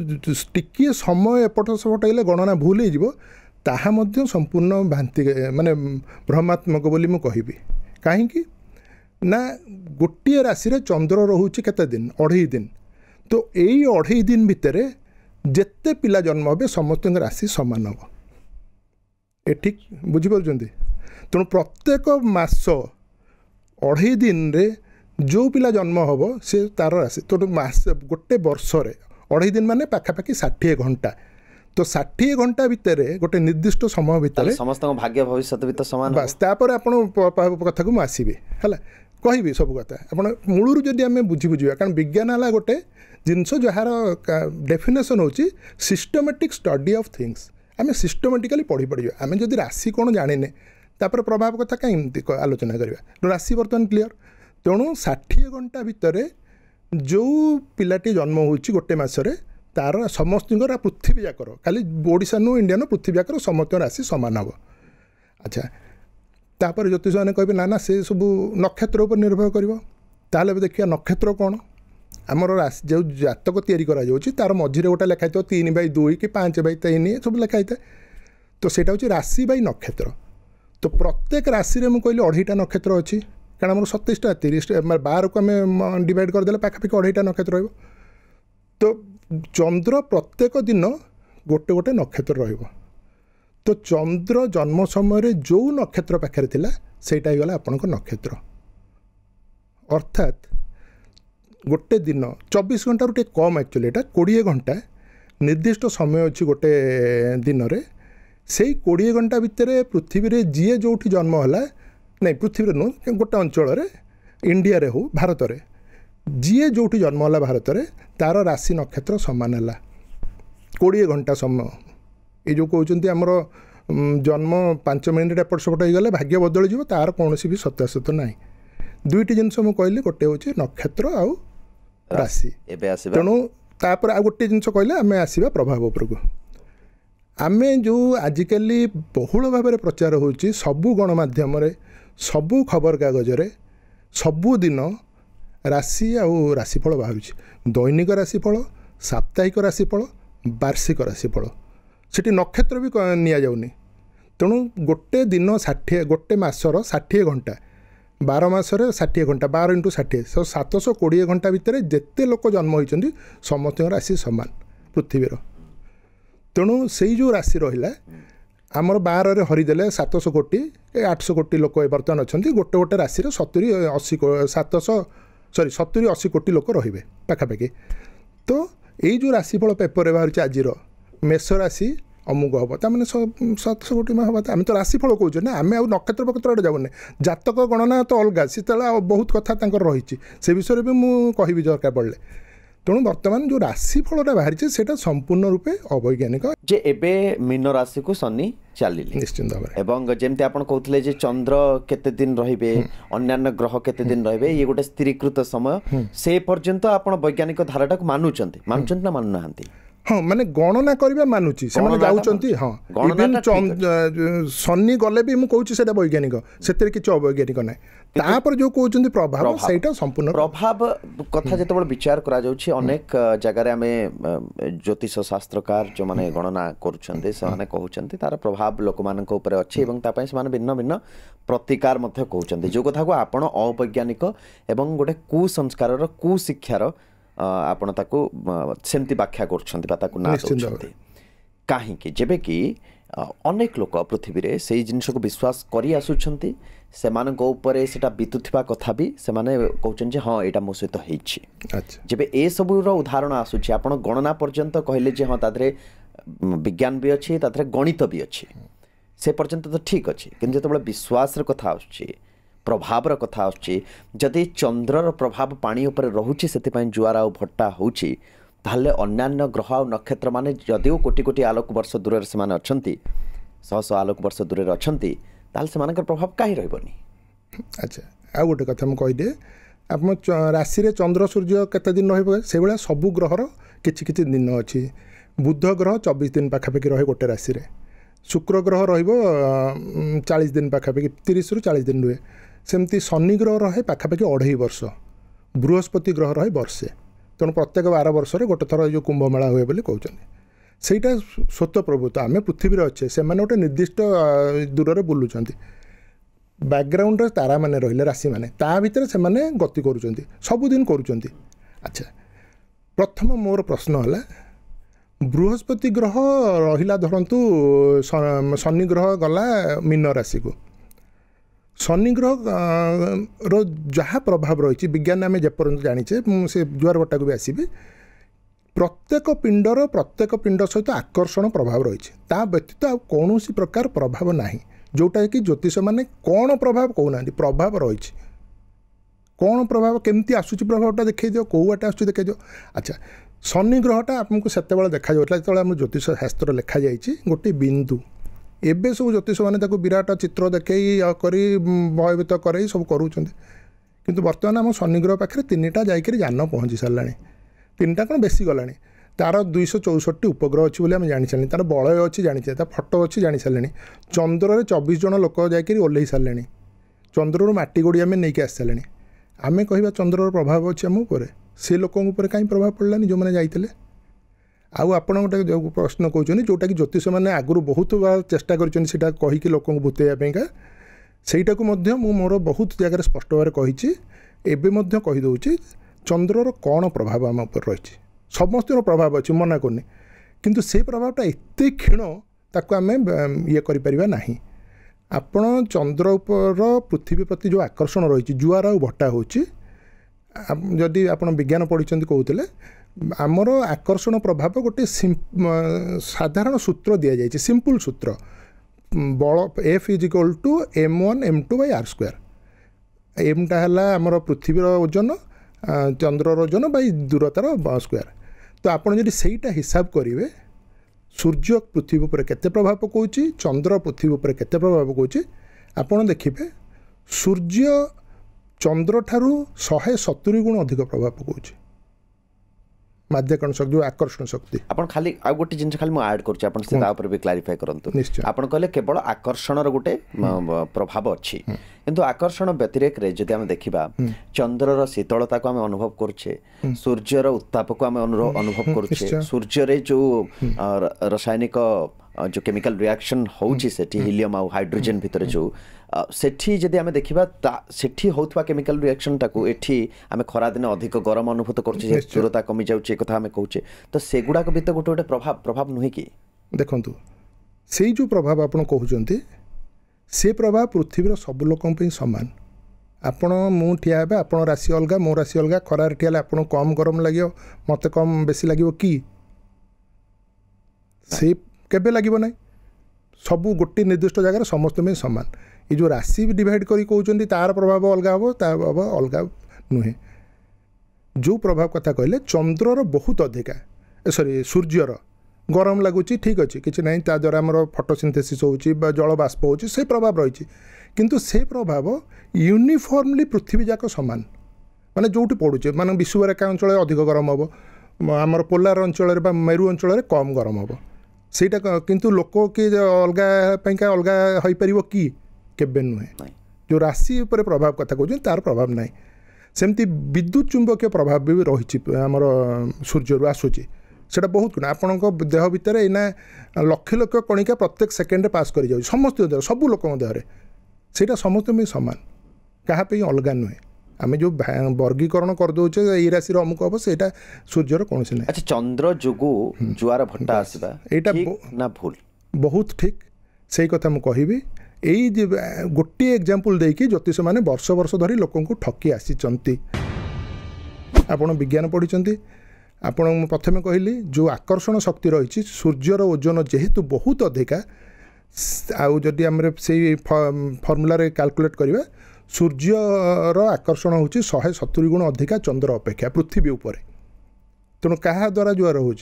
टिके समय एपट सपट हेल्ले गणना भूल हो ताहा संपूर्ण भ्रांति माने भ्रमात्मक बोली मु कहबी कहीं ना गोटे राशि रे चंद्र रोचे केते दिन 2.5 दिन तो यही 2.5 दिन भितर जेते पिला जन्म हे समस्त राशि सामान हम ए ठीक बुझीपार तेणु प्रत्येक मास 2.5 दिन रे जो पिला जन्म हम से तार राशि तो मास गोटे वर्ष 2.5 दिन माने पाखापाखि 60 घंटा तो 60 घंटा भितर गोटे निर्दिष्ट समय भितर
समस्त भाग्य भविष्य भी तो समान
बस तापर आपण कथा को आसबे है कहबी सब कथा आप मूलर जदि आम बुझी बुझा कारण विज्ञान है गोटे जिनस जार डेफिनेसन हूँ सिस्टमेटिक स्टडी ऑफ थिंग्स आम सिस्टमेटिकली पढ़ी पढ़ा आम जदि राशि कौन जाने तापर प्रभाव कथा कहीं आलोचना करवा राशि बर्तमान क्लीयर तेणु 60 घंटा भितर जो पिलाटी जन्म हो गोटे मसरे तार समस्त पृथ्वी जाकर खाली ओडिशा नु इंडिया नु पृथ्वी जाकर समस्त राशि सामान हम अच्छा तापर ज्योतिष मैंने कहे ना ना से सब नक्षत्र उपर निर्भर कर देखिए नक्षत्र कौन आमर राशि जो जातक तैयारी करा तार मझे गोटे लिखाई 3/2 कि 5/3 सब लिखाई था तो सेटा हूँ राशि बाई नक्षत्र तो प्रत्येक राशि रे मुझे कहली 2.5टा नक्षत्र अच्छी कारण आम 27टा 30 12 को आम डिवाइड करदे पाखापाखि 2.5टा नक्षत्र रही तो चंद्र प्रत्येक दिन गोटे गोटे नक्षत्र रहिबो तो चंद्र जन्म समय जो नक्षत्र पाखे थिला सेटा ही गला आपन को नक्षत्र अर्थात गोटे दिन 24 घंटा टे कम एक्चुअली एटा 20 घंटा निर्दिष्ट समय अच्छी गोटे दिन रे से 20 घंटा भितर पृथ्वी रे जी जो जन्म है नहीं पृथ्वी नुह गोटे अंचल इंडिया रे हो भारत रे जी जो जन्म है भारत रे तार राशि नक्षत्र सामान है 20 घंटा समय ये जो कहते आमर जन्म 5 मिनिट एपट सेपट हो गले भाग्य बदल जीव तार कौन भी सत्यासत्य ना दुईटी जिनस मुझे कहली गोटे हूँ नक्षत्र आउ राशि तेणु तापर आ गोटे जिनस कहले आम आसवा प्रभाव उपरको आम जो आजिकल बहुल भाव में प्रचार हो सबू गणमाध्यम सबू खबर कागज सबुदिन राशि आउ राशिफल बाहर दैनिक राशिफल साप्ताहिक राशिफल वार्षिक राशिफल सेठी नक्षत्र भी निया जाउनी तेणु गोटे दिन 60 गोटे मासर 60 घंटा 12 मासरे 60 घंटा 12 × 60 720 घंटा भितर जेते लोक जन्म होइचंदी समस्त राशि समान पृथ्वीर तेणु से जो राशि रहा आमर 12 रे हरिदेले 700 कोटी 800 कोटी लोक बर्तमान अच्छा गोटे गोटे राशि 70-80 कोटी लोक रे पाखापाखि तो यही जो राशिफल पेपर बाहर आज मेष राशि अमुक हम तमें 700 कोटी में हम आम तो राशिफल कौचे ना आम आ नक्षत्र पक्षत्र जाऊने जातक गणना तो अलग से बहुत कथा रही से विषय भी मुझे कहि दरकार पड़े तेणु बर्तमान जो राशिफलटा बाहरी से संपूर्ण रूपे अवैज्ञानिक
जे एबे मीन राशि को शनि चलिले
निश्चित भाव
एवं जेमती आपण कहउथले जे चंद्र केते दिन रहिबे अन्यान्य ग्रह केते दिन रहिबे ये गोटे स्थिरीकृत समय से पर्यंत आपण वैज्ञानिक धाराटा को मानुचंती ना मानुनाहांती
हाँ माने गणना करबा मानुची से माने जाउचंती हाँ इवन शनि गले भी मु कहूची सेटा वैज्ञानिक सेतेरे किछ अवैज्ञानिक नै तापर जो कहउचंती प्रभाव सेटा संपूर्ण
प्रभाव कथा जेतबळ विचार करा जाउची अनेक जगह आमे ज्योतिष शास्त्रकार जो माने गणना करूचंती से माने कहउचंती तार प्रभाव लोक मानक ऊपर अछि एवं ता पय से माने भिन्न भिन्न प्रतिकार मध्य कहउचंती जो कथा को आपण अवैज्ञानिक एवं गोटे कुसंस्कारर कुशिक्षार आपण ताको सेमती व्याख्या करछंती बा ताको ना दउछंती काहे कि जेबे कि अनेक लोक पृथ्वी रे सेही जिनिस को विश्वास करी आसुछंती सेमान को ऊपर सेटा बितुथिबा कथा भी सेमाने कहउछन जे हां एटा मो सहित हेछि अच्छा जेबे ए सबु रो उदाहरण आसुछि आपण गणना पर्यंत कहले जे हां तादरे विज्ञान भी अछि तादरे गणित भी अछि से पर्यंत तो ठीक अछि किंतु जतबे विश्वास र कथा आसुछि प्रभावर कथा आसुछि जदि चंद्रर प्रभाव पानी ऊपर रहुछि सेति जुआर आ भट्टा होछि ताहले अन्यान्य ग्रह और नक्षत्र माने जदिओ कोटि कोटि आलोक वर्ष दूर से माने अछंती 100 आलोक वर्ष दूर अछंती ताहले से मानकर प्रभाव काहे रहबनी
अच्छा आ गोटे कथा हम कहि दे आप राशि रे चंद्र सूर्य केते दिन रहबो से बेला सब ग्रहर किछि किछि दिन अछि बुध ग्रह 24 दिन पाखापाखि रहे गोटे राशि रे शुक्र ग्रह रहिबो 40 दिन पाखापाखि 30 रु 40 दिन रुहे सेमती शनि ग्रह रहे पाखापाखि 2.5 वर्ष बृहस्पति ग्रह रहे वर्षे तेणु प्रत्येक 12 वर्ष गोटे थर जो कुंभमेला हुए बोली कहते ସେଇଟା ସ୍ୱତଃ ପ୍ରଭୁତ୍ୱ ଆମେ ପୃଥିବୀରେ ଅଛେ ସେମାନେ ଗୋଟେ ନିର୍ଦ୍ଦିଷ୍ଟ ଦୂରରେ ବୁଲୁଛନ୍ତି बैकग्राउंड तारा माने रहिले राशि माने ता भितर से माने गति करूचंती सबुदिन करूचंती। अच्छा प्रथम मोर प्रश्न है बृहस्पति ग्रह रहिला धरतु शनि ग्रह गला मीन राशि को शनि ग्रह रो जहाँ प्रभाव रही विज्ञान आम जेपर्यंत जानीचे से जुआर बटा को भी आसबि प्रत्येक पिंड सहित आकर्षण प्रभाव रही ता व्यतीत आ कौन प्रकार प्रभाव नहीं जोटा कि ज्योतिष मैंने कौन प्रभाव कहना प्रभाव रही कौन प्रभाव केमती आसूची प्रभावटा देखा दियो कौ आटे आसूची देखा दियो। अच्छा शनि ग्रहटा आपको से देखा जाता जो आम ज्योतिष शास्त्र लिखा जाइए गोटे बिंदु एबे सब ज्योतिष मैंने विराट चित्र देखे कर भयभीत कर सब करूँ किंतु बर्तमान आम शनि ग्रह पाखे 3टा जाकर जान पहुँची सारा 3टा कौन बेसी गला तार 264 उपग्रह अच्छी आम जानी सारे तार बलय अच्छी जानी फटो अच्छी जानी सारे चंद्र 24 जन लोक जाकर ओल्ल सारे चंद्र मटी गोड़ी आम नहीं आसी सारे आम कह चंद्र प्रभाव अच्छे आम उपर से लोकों कहीं प्रभाव पड़लानी जो मैंने जाइए आउ आपण गोटे जो प्रश्न कहते जोटा कि ज्योतिष मैंने आगु बहुत बार चेष्टा कर कहीकि लोक भूतेगा सहीटा को मोर बहुत जगह स्पष्ट भाव कही कहीदे चंद्रर कौन प्रभाव आम उपर रही समस्त प्रभाव अच्छी मना करनी किंतु से प्रभावटा एत क्षीण ताको आम ये करें ना आपण चंद्र उपर पृथ्वी प्रति जो आकर्षण रही जुआर आ भट्टा होदी आप विज्ञान पढ़ी कहते आमर आकर्षण प्रभाव गोटे साधारण सूत्र दि जाए सिंपल सूत्र बल F = m1 m2/r²। एमटा है आमर पृथ्वीर ओजन चंद्रर ओजन बाई दूरतार स्क्वायर। तो आपड़ जब सहीटा हिसाब करेंगे सूर्य पृथ्वी पर केते प्रभाव पकाउछि चंद्र पृथ्वी पर केते प्रभाव पकाउछि आपड़ देखिए सूर्य चंद्र ठारू 170 गुण अधिक प्रभाव पकाउछि माध्यकरण शक्ति जो आकर्षण शक्ति।
आपण खाली आ गोटे जिन खाली ऐड करछि आपण से ता ऊपर भी क्लैरिफाई करंतु। आपण कहले केवल आकर्षणर गोटे प्रभाव अछि किंतु आकर्षण व्यतिरेक रे जदि हम देखिबा चंद्रर शीतलता को हम अनुभव करछे सूर्यर उत्ताप को हम अनुभव करछे सूर्य रे जो रासायनिक जो केमिकल रिएक्शन होउछि सेठी हीलियम आ हाइड्रोजन भितर जो सेठी जदि आमे देखिबा सेठी होउथवा केमिकल रिएक्शन टाको एठी आमे खरा दिन अधिक गरम अनुभूत करछि जे तीव्रता कमी जाउछि कथा आमे कहूचे तो सेगुडा को भितर गोटे गोटे प्रभाव नुहे कि
देखंतु सेई जो प्रभाव आपण कहउचंती से प्रभाव पृथ्वीर सब लोकन पे समान आपण मु ठिया हेबा आपण राशि अलगा मो राशि अलगा खरार ठियाले आपण कम गरम लागियो मते कम बेसी लागियो कि से केबे लागिबो नै सबू गोटे निर्दिष्ट जगह समस्त में समान ये जो राशि डिवाइड करी कहउचंती तार प्रभाव अलगा हो तार प्रभाव अलगा नुहे जो प्रभाव कथा कहले चंद्रर बहुत अधिका सॉरी सूर्यर गरम लगुच ठीक अच्छे कि ना द्वारा आमर फोटोसिंथेसिस होची जल बाष्प होची से प्रभाव रही किंतु से प्रभाव यूनिफॉर्मली पृथ्वी जाक समान माने जोटी पड़ुचे माने विषुवरेखा अंचल अधिक गरम हम आमर पोलार अंचल मेरु अंचल कम गरम हम सेटा किंतु लोक कि अलग अलग हो पार कि केबे नुहे जो राशि उपर प्रभाव कथा कहते तार प्रभाव ना सेमती विद्युत चुंबकीय प्रभाव भी रही आमर सूर्य आसूची सेटा बहुत गुण आपण देह भितर एना लक्ष लक्ष कणिका प्रत्येक सेकेंड पास कर जाए समस्त देह सबू लोक देहरे सेटा समस्त में समान क्या अलग नुहे आम जो वर्गीकरण करदे ये राशि अमुक हम से सूर्यर कौन से ना।
अच्छा चंद्र जोगु जुआर भट्टा आसबा एटा ना भूल बहुत
ठीक से कथा मु कहबी यही गोटे एग्जांपल देकी ज्योतिष माने वर्ष वर्ष धरी लोकन को ठकी आसी आपण विज्ञान पढ़ी आपण प्रथमे कहली जो आकर्षण शक्ति रही सूर्यर ओजन जेहेतु बहुत अधिका आउ जदि आम से फर्मुला कैलकुलेट करवा सूर्यर आकर्षण होची 170 गुण अधिका चंद्र अपेक्षा पृथ्वी उपर तेणु क्या द्वारा जुआर हो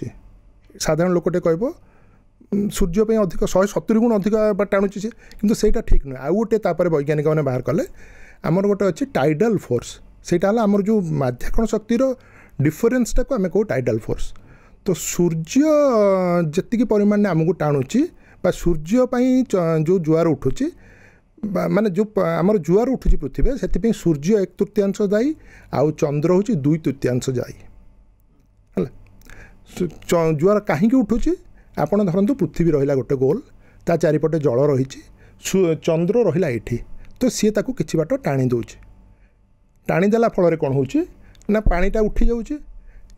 साधारण लोकटे कह सूर्य पे अधिक 170 गुण अधिक टाणुची से किंतु सेटा ठीक नुहे आउ गोटे वैज्ञानिक मैंने बाहर कले आमर गोटे अच्छी टाइडल फोर्स सेटा आमर जो माध्याकरण शक्तिर डिफरेन्सटा को आम कहू टाइडल फोर्स तो सूर्य जी परिमाण आमको टाणुची सूर्य जो जुआर उठुची माने जो आमर जुआर उठुची पृथ्वी से सूर्य 1/3 दायी आउ चंद्र हूँ 2/3 दायी है जुआर कहीं उठुची आपड़ धरतु पृथ्वी रहा गोटे गोल ता चारिपटे जल रही चंद्र रहा ये तो सी ताकू किछि बाट टाणी दउछि टाणीदेला फल कौन हो ना पानीटा उठी जाऊँगी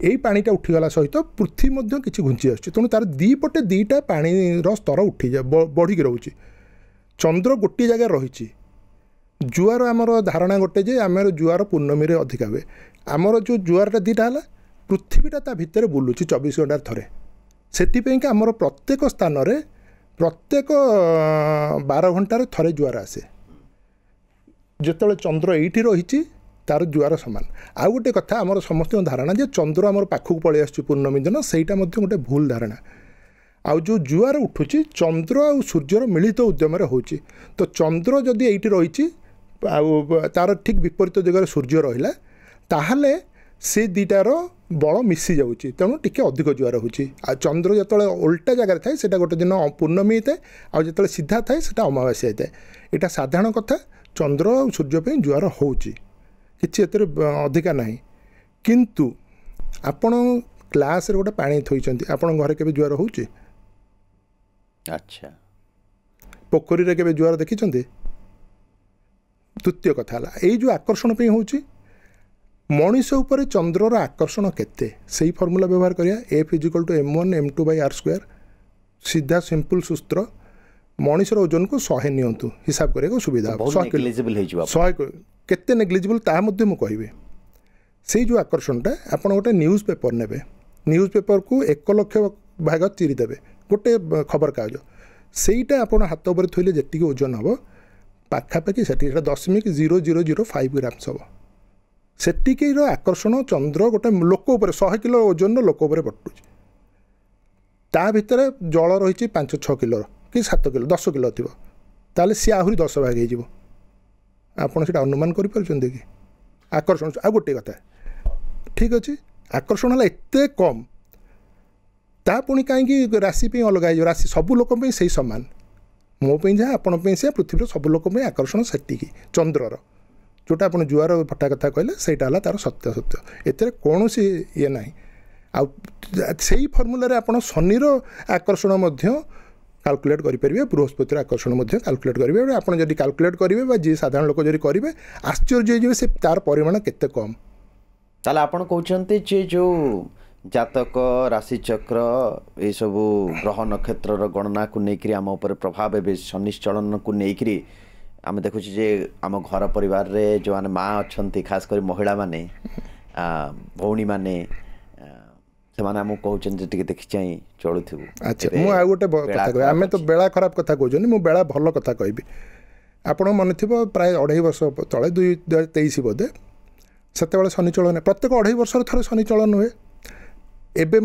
यही पानीटा उठीगला सहित पृथ्वी मध्य किसी घुंची आसुच्छी तेणु तार दीपटे दीटा पानीर स्तर उठी जाए बढ़ी रोचे चंद्र गोटे जगह रही जुआर आमर धारणा गोटे जे आमर जुआर पूर्णमी अधिका हुए आमर जो जुआरटा दीटा है पृथ्वीटा ता भितर बुलूची 24 घंटार थरे से आमर प्रत्येक स्थान में प्रत्येक 12 घंटार थरे जुआर आसे जिते चंद्र ये रही तार जुआर सामान आउ गोटे कथा आमर समस्त धारणा जे चंद्र आमर पाखक पलि आसुच्छी पूर्णमी दिन सहीटा गोटे भूल धारणा आउ जो जुआर उठुची चंद्र आ सूर्यर मिलित उद्यम होची तो चंद्र जदि ये रही तार ठीक विपरीत दिगरे सूर्य रहिला ताहले से दीटार बल मिसी जाऊँगी तेणु टिके अधिक जुआर होची आ चंद्र जो उल्टा जगह थाए से गोटे दिन पूर्णमी होता है आउ जो सीधा थाए से अमावास्या होता है यहाँ साधारण कथा चंद्र और सूर्य जुआर होची किछि एतरे अधिका नहीं किंतु आपण क्लास रे गोटे पानी थोइचंती आपण घरे केबे जुआर होउची
अच्छा
पोखरी रे केबे जुआर देखिचंती द्वितीय कथा हला एई जो आकर्षण पे होउची मनीष उपर चंद्रर आकर्षण केते सही फॉर्मूला व्यवहार करिया F = m1 m2/r² सीधा सिंपल सूत्र मनीषर ओजन को 100 नियंतु हिसाब करे सुविधा 100 केते नेग्लिजिबल ता मध्य मु कहबे से जो आकर्षणटा आपण गोटे न्यूज पेपर नेबे न्यूज पेपर को 1 लाख भाग चिरी देबे गोटे खबर कागज सेटा आपण हाथ उपर थोइले जेटिक ओजन हबो पाखापाखि सेटी 10.0005 ग्राम्स हबो सेटिकेर आकर्षण चंद्र गोटे लोक उपर 100 किलो ओजन लोक उपर पटुची ता भितर जल रही 5-6 किलो कि 7 किलो 10 किलो थी ताले सी आहरी 10 भाग हो आपड़ से अनुमान करें कि आकर्षण आ गोटे कथा ठीक अच्छे आकर्षण है एत कम ता पुणी कहीं राशि पे अलग हो राशि सब लोक से सामान मोपाई जहाँ आपण से पृथ्वी सब लोक आकर्षण सेटिकी चंद्रर जोटा आप जुआर फटा कथा कहले सहीटा है तार सत्य सत्य एत कौन ये ना आई फर्मूला आप शनिर आकर्षण काल्कुलेट करेंगे बृहस्पतिर आकर्षण काल्कुलेट करेंगे आप जब काल्कुलेट करेंगे जी साधारण लोक जब करेंगे आश्चर्य हो से तार परिमाण केते कम
ताले आपण कहते जे जो जातक राशिचक्र ये सब ग्रह नक्षत्र गणना को लेकर आम उपर प्रभाव ए शनिश्चलन को लेकर आम देखुँ जे आम घर परिवार रे जो माने माँ अच्छा खास कर महिला माने भौणी माने से आम कहते देखी चाहिए चलु
अच्छा मु आ गोटे कथा कह आम तो बेला खराब कथा कहते मु बेला भल कथा कहबी आपण मन थी प्राय 2.5 वर्ष तले 2023 बोधे से शनि चलन प्रत्येक 2.5 वर्ष थे शनि चलन हुए एबे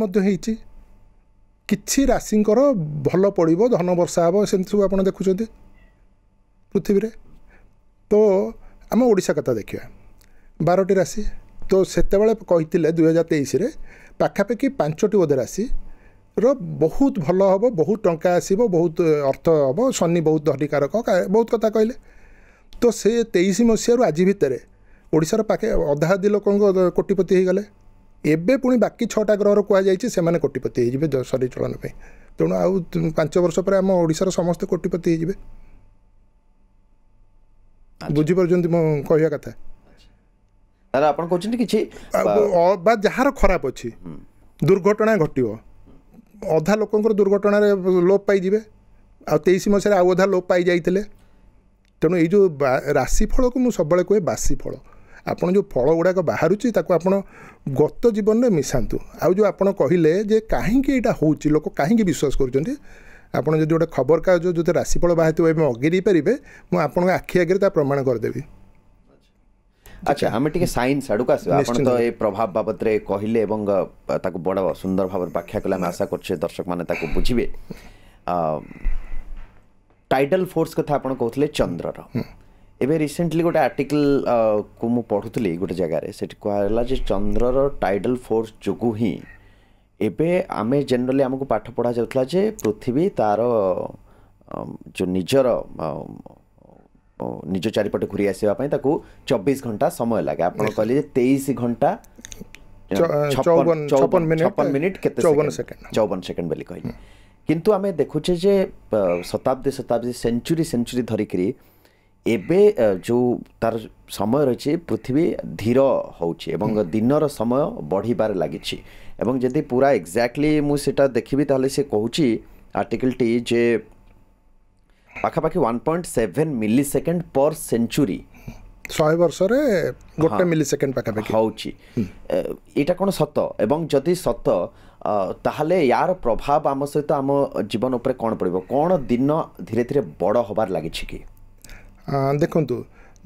किछि राशिंकर भल पड़ो धन वर्षा हे से सब आप देखुं पृथ्वी रे तो आम ओडिशा कथा देखा 12टी राशि तो सेतेबेले कहिथिले 2023 रे पाखापाखि 5टी बोधे राशि बहुत भल हम बहुत टंका आसब बहुत अर्थ हम शनि बहुत धरिकारक बहुत कथा कहले तो से 23 मसीह आज भितर ओडिशार पाखे अधाअधि लोक कोटिपति हो गले एबे पुणी बाकी 6टा ग्रह कहुई से कोटिपति हो शनि चलन तेणु आउ 5 वर्ष पर आम ओडिशार समस्त कोटिपति हो बुझीपार मो कहवा कथा
आपण कहते कि
जार खराब अच्छी दुर्घटना घटो अधा लोकंर दुर्घटना लोप पाइबे आ 23 मसीह आउ अधा लोप पाई जाइए तेणु ये जो राशिफल को मुझे सब कहे बासी फल आपड़ जो फल गुड़ाक बाहर आपड़ गत जीवन में मिसातु आउ जो आपड़ कहले जे कहीं यहाँ हो लोक कहीं विश्वास कर आपड़ जो गोटे खबर कागज जो राशिफल बाहर अगे पारे मुझे आपन आखि आगे प्रमाण करदेवी
अच्छा आम टे साइंस आड़क आस तो ये प्रभाव बाबद रे कहले बड़ा सुंदर भाव व्याख्या कले आशा कर दर्शक मैंने बुझे टाइडल फोर्स कथा आप कहते चंद्रर एवं रिसेंटली गोटे आर्टिकल को मु पढ़ुली गोटे जगार से कहला चंद्रर टाइडल फोर्स जो ही एबे आमे जनरली आमको पाठ पढ़ा जाउथला जे पृथ्वी तार जो निज चारिपटे घूरी आसवाई 24 घंटा समय लगे आप कहले 23 घंटा 56 मिनिट 54 सेकेंड बोली कहले किंतु आमे देखुचे जे शताब्दी सेंचुरी धरिकी ଏବେ ଯେଉଁ ତାର ସମୟ ରହିଛି ପୃଥିବୀ ଧୀର ହେଉଛି ଏବଂ ଦିନର ସମୟ ବଢ଼ିବାରେ ଲାଗିଛି ଏବଂ ଯଦି ପୁରା ଏକ୍ଜାକ୍ଟଲି ମୁଁ ସେଇଟା ଦେଖିବି ତାହେଲେ ସେ କହୁଛି ଆର୍ଟିକଲଟି ଯେ ପାଖାପାଖି 1.7 ମିଲି ସେକେଣ୍ଡ ପର୍ ସେଞ୍ଚୁରୀ
100 ବର୍ଷରେ 1 ମିଲି ସେକେଣ୍ଡ ପାଖାପାଖି
ହେଉଛି। ଏଇଟା କ'ଣ ସତ ଏବଂ ଯଦି ସତ ତାହେଲେ ୟାର ପ୍ରଭାବ ଆମ ସହିତ ଆମ ଜୀବନ ଉପରେ କ'ଣ ପଡ଼ିବ? କ'ଣ ଦିନ ଧୀରେ ଧୀରେ ବଡ଼ ହେବାର ଲାଗିଛି କି?
ଦେଖନ୍ତୁ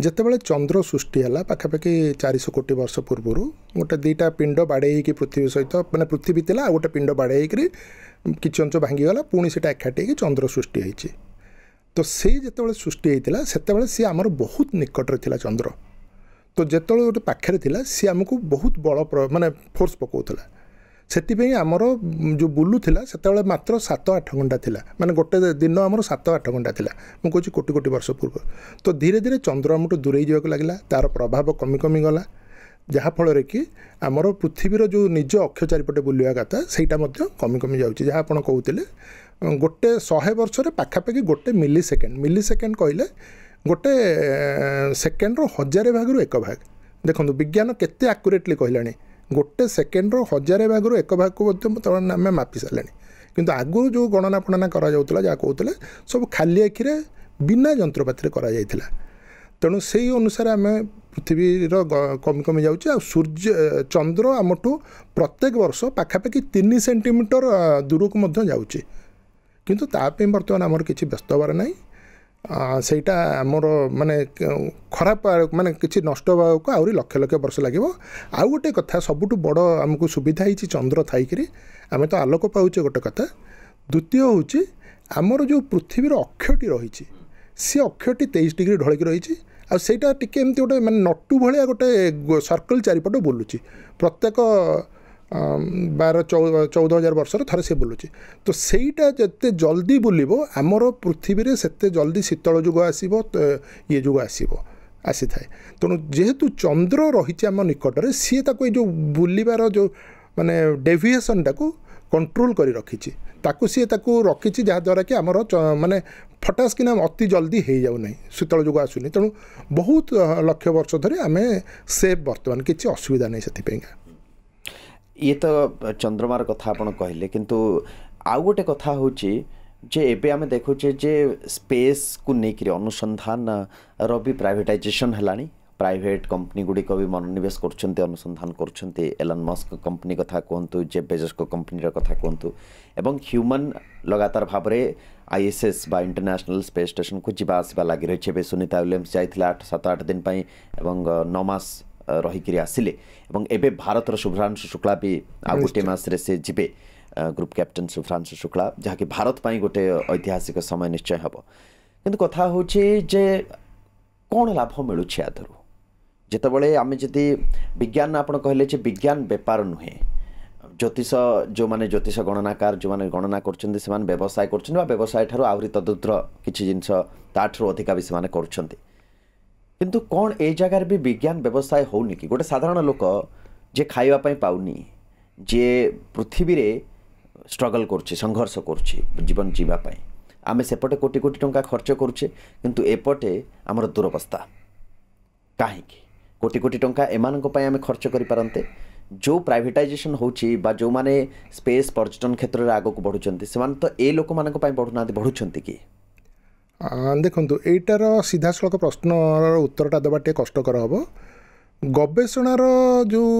ଯେତେବେଳେ ଚନ୍ଦ୍ର ସୃଷ୍ଟି ହେଲା ପାଖାପାଖି 400 କୋଟି ବର୍ଷ ପୂର୍ବରୁ ଗୋଟେ ଦୁଇଟା ପିଣ୍ଡ ବାଡ଼େଇ ହେଇକି ପୃଥିବୀ ସହିତ ମାନେ ପୃଥିବୀ ଥିଲା ଆଉ ଗୋଟେ ପିଣ୍ଡ ବାଡ଼େଇ ହେଇକିରି କିଛି ଅଂଶ ଭାଙ୍ଗିଗଲା ପୁଣି ସେଇଟା ଏକାଠି ହେଇକି ଚନ୍ଦ୍ର ସୃଷ୍ଟି ହେଇଛି। ତ ସେଇ ଯେତେବେଳେ ସୃଷ୍ଟି ହେଇଥିଲା ସେତେବେଳେ ସିଏ ଆମର ବହୁତ ନିକଟରେ ଥିଲା ଚନ୍ଦ୍ର। ତ ଯେତେବେଳେ ଗୋଟେ ପାଖରେ ଥିଲା ସିଏ ଆମକୁ ବହୁତ ବଳ ମାନେ ଫୋର୍ସ ପକାଉଥିଲା। ସେଥିପାଇଁ ଆମର ଯେଉଁ ବୁଲୁଥିଲା ସେତେବେଳେ ମାତ୍ର 7-8 ଘଣ୍ଟା ଥିଲା, ମାନେ ଗୋଟେ ଦିନ ଆମର 7-8 ଘଣ୍ଟା ଥିଲା। ମୁଁ କହୁଛି କୋଟି କୋଟି ବର୍ଷ ପୂର୍ବ। ତ ଧୀରେ ଧୀରେ ଚନ୍ଦ୍ର ଆମଠୁ ଦୂରେଇ ଯିବାକୁ ଲାଗିଲା, ତା'ର ପ୍ରଭାବ କମି କମି ଗଲା, ଯାହାଫଳରେ କି ଆମର ପୃଥିବୀର ଯେଉଁ ନିଜ ଅକ୍ଷ ଚାରିପଟେ ବୁଲିବା କଥା ସେଇଟା ମଧ୍ୟ କମି କମି ଯାଉଛି। ଯାହା ଆପଣ କହୁଥିଲେ ଗୋଟେ 100 ବର୍ଷରେ ପାଖାପାଖି 1 ମିଲି ସେକେଣ୍ଡ କହିଲେ ଗୋଟେ ସେକେଣ୍ଡର 1000 ଭାଗରୁ 1 ଭାଗ। ଦେଖନ୍ତୁ ବିଜ୍ଞାନ କେତେ ଆକୁରେଟଲି କହିଲାଣି, ଗୋଟେ ସେକେଣ୍ଡର 1000 ଭାଗରୁ 1 ଭାଗକୁ ମଧ୍ୟ ବର୍ତ୍ତମାନ ଆମେ ମାପି ସାରିଲାଣି। କିନ୍ତୁ ଆଗରୁ ଯେଉଁ ଗଣନା ଫଣନା କରାଯାଉଥିଲା ଯାହା କହୁଥିଲେ ସବୁ ଖାଲି ଆଖିରେ ବିନା ଯନ୍ତ୍ରପାତିରେ କରାଯାଇଥିଲା। ତେଣୁ ସେଇ ଅନୁସାରେ ଆମେ ପୃଥିବୀର କମି କମି ଯାଉଛି। ଆଉ ଚନ୍ଦ୍ର ଆମଠୁ ପ୍ରତ୍ୟେକ ବର୍ଷ ପାଖାପାଖି 3 ସେଣ୍ଟିମିଟର ଦୂରକୁ ମଧ୍ୟ ଯାଉଛି। କିନ୍ତୁ ତା ପାଇଁ ବର୍ତ୍ତମାନ ଆମର କିଛି ବ୍ୟସ୍ତ ହେବାର ନାହିଁ। ସେଇଟା ଆମର ମାନେ ଖରାପ ମାନେ କିଛି ନଷ୍ଟ ହେବାକୁ ଆହୁରି ଲକ୍ଷ ଲକ୍ଷ ବର୍ଷ ଲାଗିବ। ଆଉ ଗୋଟେ କଥା ସବୁଠୁ ବଡ଼ ଆମକୁ ସୁବିଧା ହେଇଛି ଚନ୍ଦ୍ର ଥାଇକିରି ଆମେ ତ ଆଲୋକ ପାଉଛେ ଗୋଟେ କଥା। ଦ୍ୱିତୀୟ ହେଉଛି ଆମର ଯେଉଁ ପୃଥିବୀର ଅକ୍ଷଟି ରହିଛି ସେ ଅକ୍ଷଟି 23 ଡିଗ୍ରୀ ଢଳିକି ରହିଛି। ଆଉ ସେଇଟା ଟିକେ ଏମିତି ଗୋଟେ ମାନେ ନଟୁ ଭଳିଆ ଗୋଟେ ସର୍କଲ୍ ଚାରିପଟ ବୁଲୁଛି। ପ୍ରତ୍ୟେକ 12-14 ବର୍ଷରେ ଥରେ ସେ ବୁଲୁଛି। ତ ସେଇଟା ଯେତେ ଜଲ୍ଦି ବୁଲିବ ଆମର ପୃଥିବୀରେ ସେତେ ଜଲ୍ଦି ଶୀତଳ ଯୁଗ ଆସିବ, ଇଏ ଯୁଗ ଆସିଥାଏ। ତେଣୁ ଯେହେତୁ ଚନ୍ଦ୍ର ରହିଛି ଆମ ନିକଟରେ ସିଏ ତାକୁ ଏଇ ଯେଉଁ ବୁଲିବାର ଯେଉଁ ମାନେ ଡେଭିଏସନ୍ଟାକୁ କଣ୍ଟ୍ରୋଲ୍ କରି ରଖିଛି, ତାକୁ ରଖିଛି ଯାହାଦ୍ୱାରା କି ଆମର ମାନେ ଫଟାସ୍ କିନା ଅତି ଜଲ୍ଦି ହେଇଯାଉ ନାହିଁ, ଶୀତଳ ଯୁଗ ଆସୁନି। ତେଣୁ ବହୁତ ଲକ୍ଷ ବର୍ଷ ଧରି ଆମେ ସେଫ୍ ବର୍ତ୍ତମାନ, କିଛି ଅସୁବିଧା ନାହିଁ ସେଥିପାଇଁକା।
ଇଏ ତ ଚନ୍ଦ୍ରମାର କଥା ଆପଣ କହିଲେ, କିନ୍ତୁ ଆଉ ଗୋଟେ କଥା ହେଉଛି ଯେ ଏବେ ଆମେ ଦେଖୁଛେ ଯେ ସ୍ପେସ୍କୁ ନେଇକରି ଅନୁସନ୍ଧାନର ବି ପ୍ରାଇଭେଟାଇଜେସନ୍ ହେଲାଣି। ପ୍ରାଇଭେଟ୍ କମ୍ପାନୀ ଗୁଡ଼ିକ ବି ମନୋନିବେଶ କରୁଛନ୍ତି, ଅନୁସନ୍ଧାନ କରୁଛନ୍ତି। ଏଲନ୍ ମସ୍କ କମ୍ପାନୀ କଥା କୁହନ୍ତୁ, ଜେଫ୍ ବେଜୋସ୍ଙ୍କ କମ୍ପାନୀର କଥା କୁହନ୍ତୁ, ଏବଂ ହ୍ୟୁମାନ୍ ଲଗାତାର ଭାବରେ ISS ବା ଇଣ୍ଟରନ୍ୟାସନାଲ୍ ସ୍ପେସ୍ ଷ୍ଟେସନକୁ ଯିବା ଆସିବା ଲାଗି ରହିଛି। ଏବେ ସୁନିତା ୱିଲିୟମ୍ସ ଯାଇଥିଲେ 7-8 ଦିନ ପାଇଁ ଏବଂ 9 ମାସ ରହିକିରି ଆସିଲେ ଏବଂ ଏବେ ଭାରତର ଶୁଭ୍ରାଂଶୁ ଶୁକ୍ଲା ବି ଆଉ ଗୋଟିଏ ମାସରେ ସେ ଯିବେ, ଗ୍ରୁପ୍ କ୍ୟାପ୍ଟେନ୍ ଶୁଭ୍ରାଂଶୁ ଶୁକ୍ଲା, ଯାହାକି ଭାରତ ପାଇଁ ଗୋଟେ ଐତିହାସିକ ସମୟ ନିଶ୍ଚୟ ହେବ। କିନ୍ତୁ କଥା ହେଉଛି ଯେ କ'ଣ ଲାଭ ମିଳୁଛି ଆଧରୁ? ଯେତେବେଳେ ଆମେ ଯଦି ବିଜ୍ଞାନ, ଆପଣ କହିଲେ ଯେ ବିଜ୍ଞାନ ବେପାର ନୁହେଁ, ଜ୍ୟୋତିଷ ଯେଉଁମାନେ ଜ୍ୟୋତିଷ ଗଣନାକାର ଯେଉଁମାନେ ଗଣନା କରୁଛନ୍ତି ସେମାନେ ବ୍ୟବସାୟ କରୁଛନ୍ତି ବା ବ୍ୟବସାୟ ଠାରୁ ଆହୁରି ତଦୁଦ୍ର କିଛି ଜିନିଷ ତାଠାରୁ ଅଧିକା ବି ସେମାନେ କରୁଛନ୍ତି। କିନ୍ତୁ କ'ଣ ଏଇ ଜାଗାରେ ବି ବିଜ୍ଞାନ ବ୍ୟବସାୟ ହେଉନି କି? ଗୋଟେ ସାଧାରଣ ଲୋକ ଯିଏ ଖାଇବା ପାଇଁ ପାଉନି, ଯିଏ ପୃଥିବୀରେ ଷ୍ଟ୍ରଗଲ୍ କରୁଛି, ସଂଘର୍ଷ କରୁଛି ଜୀବନ ଯିବା ପାଇଁ, ଆମେ ସେପଟେ କୋଟି କୋଟି ଟଙ୍କା ଖର୍ଚ୍ଚ କରୁଛେ, କିନ୍ତୁ ଏପଟେ ଆମର ଦୁରବସ୍ଥା କାହିଁକି? କୋଟି କୋଟି ଟଙ୍କା ଏମାନଙ୍କ ପାଇଁ ଆମେ ଖର୍ଚ୍ଚ କରିପାରନ୍ତେ। ଯେଉଁ ପ୍ରାଇଭେଟାଇଜେସନ୍ ହେଉଛି ବା ଯେଉଁମାନେ ସ୍ପେସ୍ ପର୍ଯ୍ୟଟନ କ୍ଷେତ୍ରରେ ଆଗକୁ ବଢ଼ୁଛନ୍ତି ସେମାନେ ତ ଏ ଲୋକମାନଙ୍କ ପାଇଁ ବଢ଼ୁନାହାନ୍ତି, ବଢ଼ୁଛନ୍ତି କି?
ଦେଖନ୍ତୁ ଏଇଟାର ସିଧାସଳଖ ପ୍ରଶ୍ନର ଉତ୍ତରଟା ଦେବା ଟିକେ କଷ୍ଟକର ହେବ। ଗବେଷଣାର ଯେଉଁ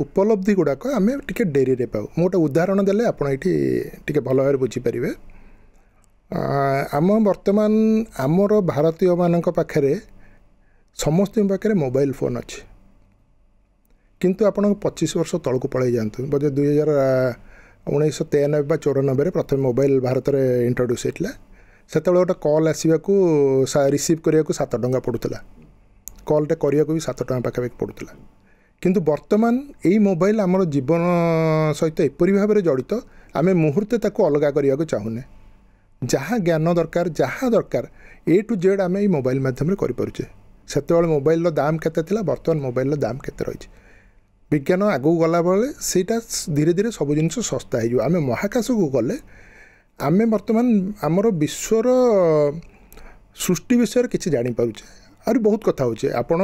ଉପଲବ୍ଧି ଗୁଡ଼ାକ ଆମେ ଟିକେ ଡେରିରେ ପାଉ। ମୁଁ ଗୋଟେ ଉଦାହରଣ ଦେଲେ ଆପଣ ଏଇଠି ଟିକେ ଭଲ ଭାବରେ ବୁଝିପାରିବେ। ବର୍ତ୍ତମାନ ଆମର ଭାରତୀୟମାନଙ୍କ ପାଖରେ ସମସ୍ତଙ୍କ ପାଖରେ ମୋବାଇଲ୍ ଫୋନ୍ ଅଛି, କିନ୍ତୁ ଆପଣ 25 ବର୍ଷ ତଳକୁ ପଳାଇ ଯାଆନ୍ତୁ, ବୋଧେ 1993 ବା 94ରେ ପ୍ରଥମେ ମୋବାଇଲ୍ ଭାରତରେ ଇଣ୍ଟ୍ରୋଡ୍ୟୁସ୍ ହେଇଥିଲା। ସେତେବେଳେ ଗୋଟେ କଲ୍ ଆସିବାକୁ ରିସିଭ୍ କରିବାକୁ 7 ଟଙ୍କା ପଡ଼ୁଥିଲା, କଲ୍ଟେ କରିବାକୁ ବି 7 ଟଙ୍କା ପାଖାପାଖି ପଡ଼ୁଥିଲା। କିନ୍ତୁ ବର୍ତ୍ତମାନ ଏଇ ମୋବାଇଲ୍ ଆମର ଜୀବନ ସହିତ ଏପରି ଭାବରେ ଜଡ଼ିତ ଆମେ ମୁହୂର୍ତ୍ତେ ତାକୁ ଅଲଗା କରିବାକୁ ଚାହୁଁନେ। ଯାହା ଜ୍ଞାନ ଦରକାର, ଯାହା ଦରକାର A to Z ଆମେ ଏଇ ମୋବାଇଲ୍ ମାଧ୍ୟମରେ କରିପାରୁଛେ। ସେତେବେଳେ ମୋବାଇଲ୍ର ଦାମ୍ କେତେ ଥିଲା, ବର୍ତ୍ତମାନ ମୋବାଇଲ୍ର ଦାମ୍ କେତେ ରହିଛି। ବିଜ୍ଞାନ ଆଗକୁ ଗଲାବେଳେ ସେଇଟା ଧୀରେ ଧୀରେ ସବୁ ଜିନିଷ ଶସ୍ତା ହେଇଯିବ। ଆମେ ମହାକାଶକୁ ଗଲେ ଆମେ ବର୍ତ୍ତମାନ ଆମର ବିଶ୍ୱର ସୃଷ୍ଟି ବିଷୟରେ କିଛି ଜାଣିପାରୁଛେ। ଆହୁରି ବହୁତ କଥା ହେଉଛି ଆପଣ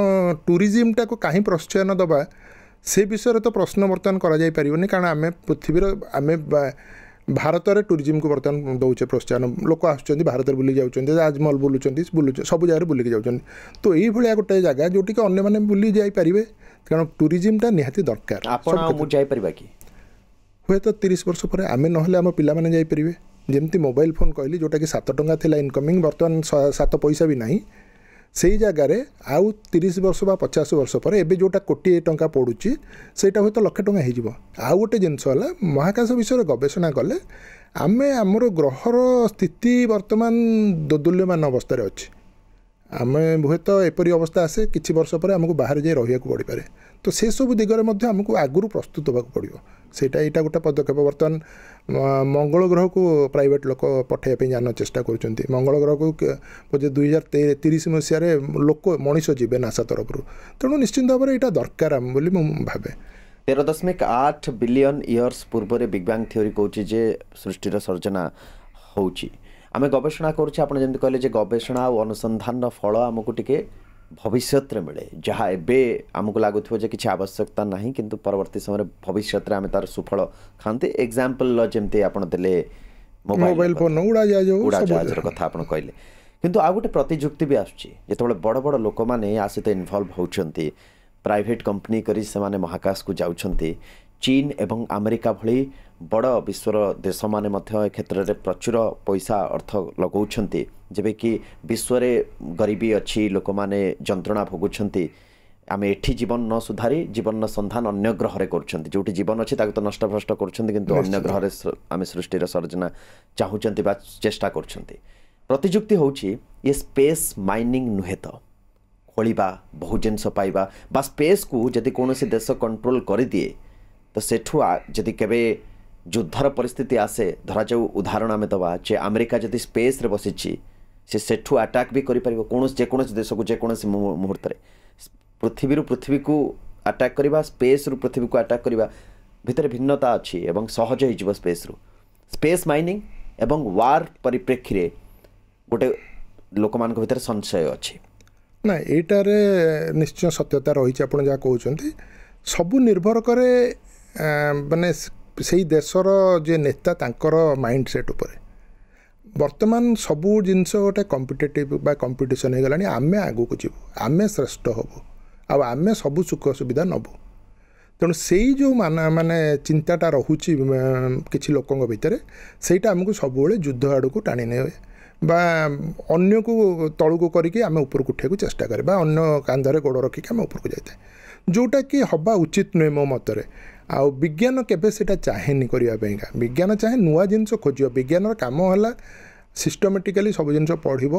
ଟୁରିଜିମଟାକୁ କାହିଁ ପ୍ରୋତ୍ସାହନ ଦେବା ସେ ବିଷୟରେ ତ ପ୍ରଶ୍ନ ବର୍ତ୍ତମାନ କରାଯାଇପାରିବନି କାରଣ ଆମେ ପୃଥିବୀର ଆମେ ଭାରତରେ ଟୁରିଜିମକୁ ବର୍ତ୍ତମାନ ଦେଉଛେ ପ୍ରୋତ୍ସାହନ ଲୋକ ଆସୁଛନ୍ତି ଭାରତରେ ବୁଲି ଯାଉଛନ୍ତି ତାଜମହଲ ବୁଲୁଛନ୍ତି ସବୁ ଜାଗାରେ ବୁଲିକି ଯାଉଛନ୍ତି ତ ଏଇଭଳିଆ ଗୋଟେ ଜାଗା ଯେଉଁଠିକି ଅନ୍ୟମାନେ ବୁଲି ଯାଇପାରିବେ କାରଣ ଟୁରିଜିମଟା ନିହାତି ଦରକାର
ଆପଣ ମୁଁ ଯାଇପାରିବା କି
ହୁଏତ 30 ବର୍ଷ ପରେ ଆମେ ନହେଲେ ଆମ ପିଲାମାନେ ଯାଇପାରିବେ ଯେମିତି ମୋବାଇଲ ଫୋନ୍ କହିଲି ଯେଉଁଟାକି 7 ଟଙ୍କା ଥିଲା ଇନକମିଂ ବର୍ତ୍ତମାନ 7 ପଇସା ବି ନାହିଁ ସେଇ ଜାଗାରେ ଆଉ 30 ବର୍ଷ ବା 50 ବର୍ଷ ପରେ ଏବେ ଯେଉଁଟା କୋଟିଏ ଟଙ୍କା ପଡ଼ୁଛି ସେଇଟା ହୁଏତ ଲକ୍ଷେ ଟଙ୍କା ହେଇଯିବ ଆଉ ଗୋଟେ ଜିନିଷ ହେଲା ମହାକାଶ ବିଷୟରେ ଗବେଷଣା କଲେ ଆମେ ଆମର ଗ୍ରହର ସ୍ଥିତି ବର୍ତ୍ତମାନ ଦୋଦୁଲ୍ୟମାନ ଅବସ୍ଥାରେ ଅଛି ଆମେ ହୁଏତ ଏପରି ଅବସ୍ଥା ଆସେ କିଛି ବର୍ଷ ପରେ ଆମକୁ ବାହାରେ ଯାଇ ରହିବାକୁ ପଡ଼ିପାରେ ତ ସେସବୁ ଦିଗରେ ମଧ୍ୟ ଆମକୁ ଆଗରୁ ପ୍ରସ୍ତୁତ ହେବାକୁ ପଡ଼ିବ ଏଇଟା ଗୋଟେ ପଦକ୍ଷେପ ବର୍ତ୍ତମାନ ମଙ୍ଗଳ ଗ୍ରହକୁ ପ୍ରାଇଭେଟ୍ ଲୋକ ପଠାଇବା ପାଇଁ ଯାନ ଚେଷ୍ଟା କରୁଛନ୍ତି ମଙ୍ଗଳ ଗ୍ରହକୁ 2030 ମସିହାରେ ଲୋକ ମଣିଷ ଯିବେ ନାସା ତରଫରୁ ତେଣୁ ନିଶ୍ଚିନ୍ତ ଭାବରେ ଏଇଟା ଦରକାର ବୋଲି ମୁଁ ଭାବେ
13.8 ବିଲିୟନ ଇୟର୍ସ ପୂର୍ବରେ ବିଗ୍ ବ୍ୟାଙ୍ଗ ଥିଓରି କହୁଛି ଯେ ସୃଷ୍ଟିର ସର୍ଜନା ହେଉଛି ଆମେ ଗବେଷଣା କରୁଛେ ଆପଣ ଯେମିତି କହିଲେ ଯେ ଗବେଷଣା ଆଉ ଅନୁସନ୍ଧାନର ଫଳ ଆମକୁ ଟିକେ ଭବିଷ୍ୟତରେ ମିଳେ ଯାହା ଏବେ ଆମକୁ ଲାଗୁଥିବ ଯେ କିଛି ଆବଶ୍ୟକତା ନାହିଁ କିନ୍ତୁ ପରବର୍ତ୍ତୀ ସମୟରେ ଭବିଷ୍ୟତରେ ଆମେ ତାର ସୁଫଳ ଖାଆନ୍ତି ଏକ୍ଜାମ୍ପଲ ଯେମିତି ଆପଣ ଦେଲେ
ମୋବାଇଲ ଫୋନ
ଉଡ଼ାଜାହାଜର କଥା ଆପଣ କହିଲେ କିନ୍ତୁ ଆଉ ଗୋଟେ ପ୍ରତିଯୁକ୍ତି ବି ଆସୁଛି ଯେତେବେଳେ ବଡ଼ ବଡ଼ ଲୋକମାନେ ଆ ସହିତ ଇନଭଲ୍ଭ ହେଉଛନ୍ତି ପ୍ରାଇଭେଟ୍ କମ୍ପାନୀ କରି ସେମାନେ ମହାକାଶକୁ ଯାଉଛନ୍ତି ଚୀନ ଏବଂ ଆମେରିକା ଭଳି ବଡ଼ ବିଶ୍ୱର ଦେଶମାନେ ମଧ୍ୟ ଏ କ୍ଷେତ୍ରରେ ପ୍ରଚୁର ପଇସା ଅର୍ଥ ଲଗାଉଛନ୍ତି ଯେବେକି ବିଶ୍ୱରେ ଗରିବୀ ଅଛି ଲୋକମାନେ ଯନ୍ତ୍ରଣା ଭୋଗୁଛନ୍ତି ଆମେ ଏଠି ଜୀବନ ନ ସୁଧାରି ଜୀବନର ସନ୍ଧାନ ଅନ୍ୟ ଗ୍ରହରେ କରୁଛନ୍ତି ଯେଉଁଠି ଜୀବନ ଅଛି ତାକୁ ତ ନଷ୍ଟଭ୍ରଷ୍ଟ କରୁଛନ୍ତି କିନ୍ତୁ ଅନ୍ୟ ଗ୍ରହରେ ଆମେ ସୃଷ୍ଟିର ସର୍ଜନା ଚାହୁଁଛନ୍ତି ବା ଚେଷ୍ଟା କରୁଛନ୍ତି ପ୍ରତିଯୁକ୍ତି ହେଉଛି ଇଏ ସ୍ପେସ୍ ମାଇନିଂ ନୁହେଁ ତ ଖୋଳିବା ବହୁ ଜିନିଷ ପାଇବା ବା ସ୍ପେସ୍କୁ ଯଦି କୌଣସି ଦେଶ କଣ୍ଟ୍ରୋଲ କରିଦିଏ ତ ସେଠୁ ଯଦି କେବେ ଯୁଦ୍ଧର ପରିସ୍ଥିତି ଆସେ ଧରାଯାଉ ଉଦାହରଣ ଆମେ ଦେବା ଯେ ଆମେରିକା ଯଦି ସ୍ପେସ୍ରେ ବସିଛି ସେ ସେଠୁ ଆଟାକ୍ ବି କରିପାରିବ ଯେକୌଣସି ଦେଶକୁ ଯେକୌଣସି ମୁହୂର୍ତ୍ତରେ ପୃଥିବୀକୁ ଆଟାକ୍ କରିବା ସ୍ପେସ୍ରୁ ପୃଥିବୀକୁ ଆଟାକ୍ କରିବା ଭିତରେ ଭିନ୍ନତା ଅଛି ଏବଂ ସହଜ ହେଇଯିବ ସ୍ପେସ୍ ମାଇନିଂ ଏବଂ ୱାର୍ ପରିପ୍ରେକ୍ଷୀରେ ଗୋଟେ ଲୋକମାନଙ୍କ ଭିତରେ ସଂଶୟ ଅଛି
ନା ଏଇଟାରେ ନିଶ୍ଚୟ ସତ୍ୟତା ରହିଛି ଆପଣ ଯାହା କହୁଛନ୍ତି ସବୁ ନିର୍ଭର କରେ ମାନେ ସେଇ ଦେଶର ଯେ ନେତା ତାଙ୍କର ମାଇଣ୍ଡ ସେଟ୍ ଉପରେ ବର୍ତ୍ତମାନ ସବୁ ଜିନିଷ ଗୋଟେ କମ୍ପିଟେଟିଭ୍ ବା କମ୍ପିଟିସନ୍ ହେଇଗଲାଣି ଆମେ ଆଗକୁ ଯିବୁ ଆମେ ଶ୍ରେଷ୍ଠ ହେବୁ ଆଉ ଆମେ ସବୁ ସୁଖ ସୁବିଧା ନେବୁ ତେଣୁ ସେଇ ଯେଉଁ ମାନେ ଚିନ୍ତାଟା ରହୁଛି କିଛି ଲୋକଙ୍କ ଭିତରେ ସେଇଟା ଆମକୁ ସବୁବେଳେ ଯୁଦ୍ଧ ଆଡ଼କୁ ଟାଣି ନେବେ ବା ଅନ୍ୟକୁ ତଳକୁ କରିକି ଆମେ ଉପରକୁ ଉଠିବାକୁ ଚେଷ୍ଟା କରେ ବା ଅନ୍ୟ କାନ୍ଧରେ ଗୋଡ଼ ରଖିକି ଆମେ ଉପରକୁ ଯାଇଥାଏ ଯେଉଁଟାକି ହେବା ଉଚିତ ନୁହେଁ ମୋ ମତରେ ଆଉ ବିଜ୍ଞାନ କେବେ ସେଇଟା ଚାହେଁନି କରିବା ପାଇଁକା ବିଜ୍ଞାନ ଚାହେଁ ନୂଆ ଜିନିଷ ଖୋଜିବ ବିଜ୍ଞାନର କାମ ହେଲା ସିଷ୍ଟମେଟିକାଲି ସବୁ ଜିନିଷ ପଢ଼ିବ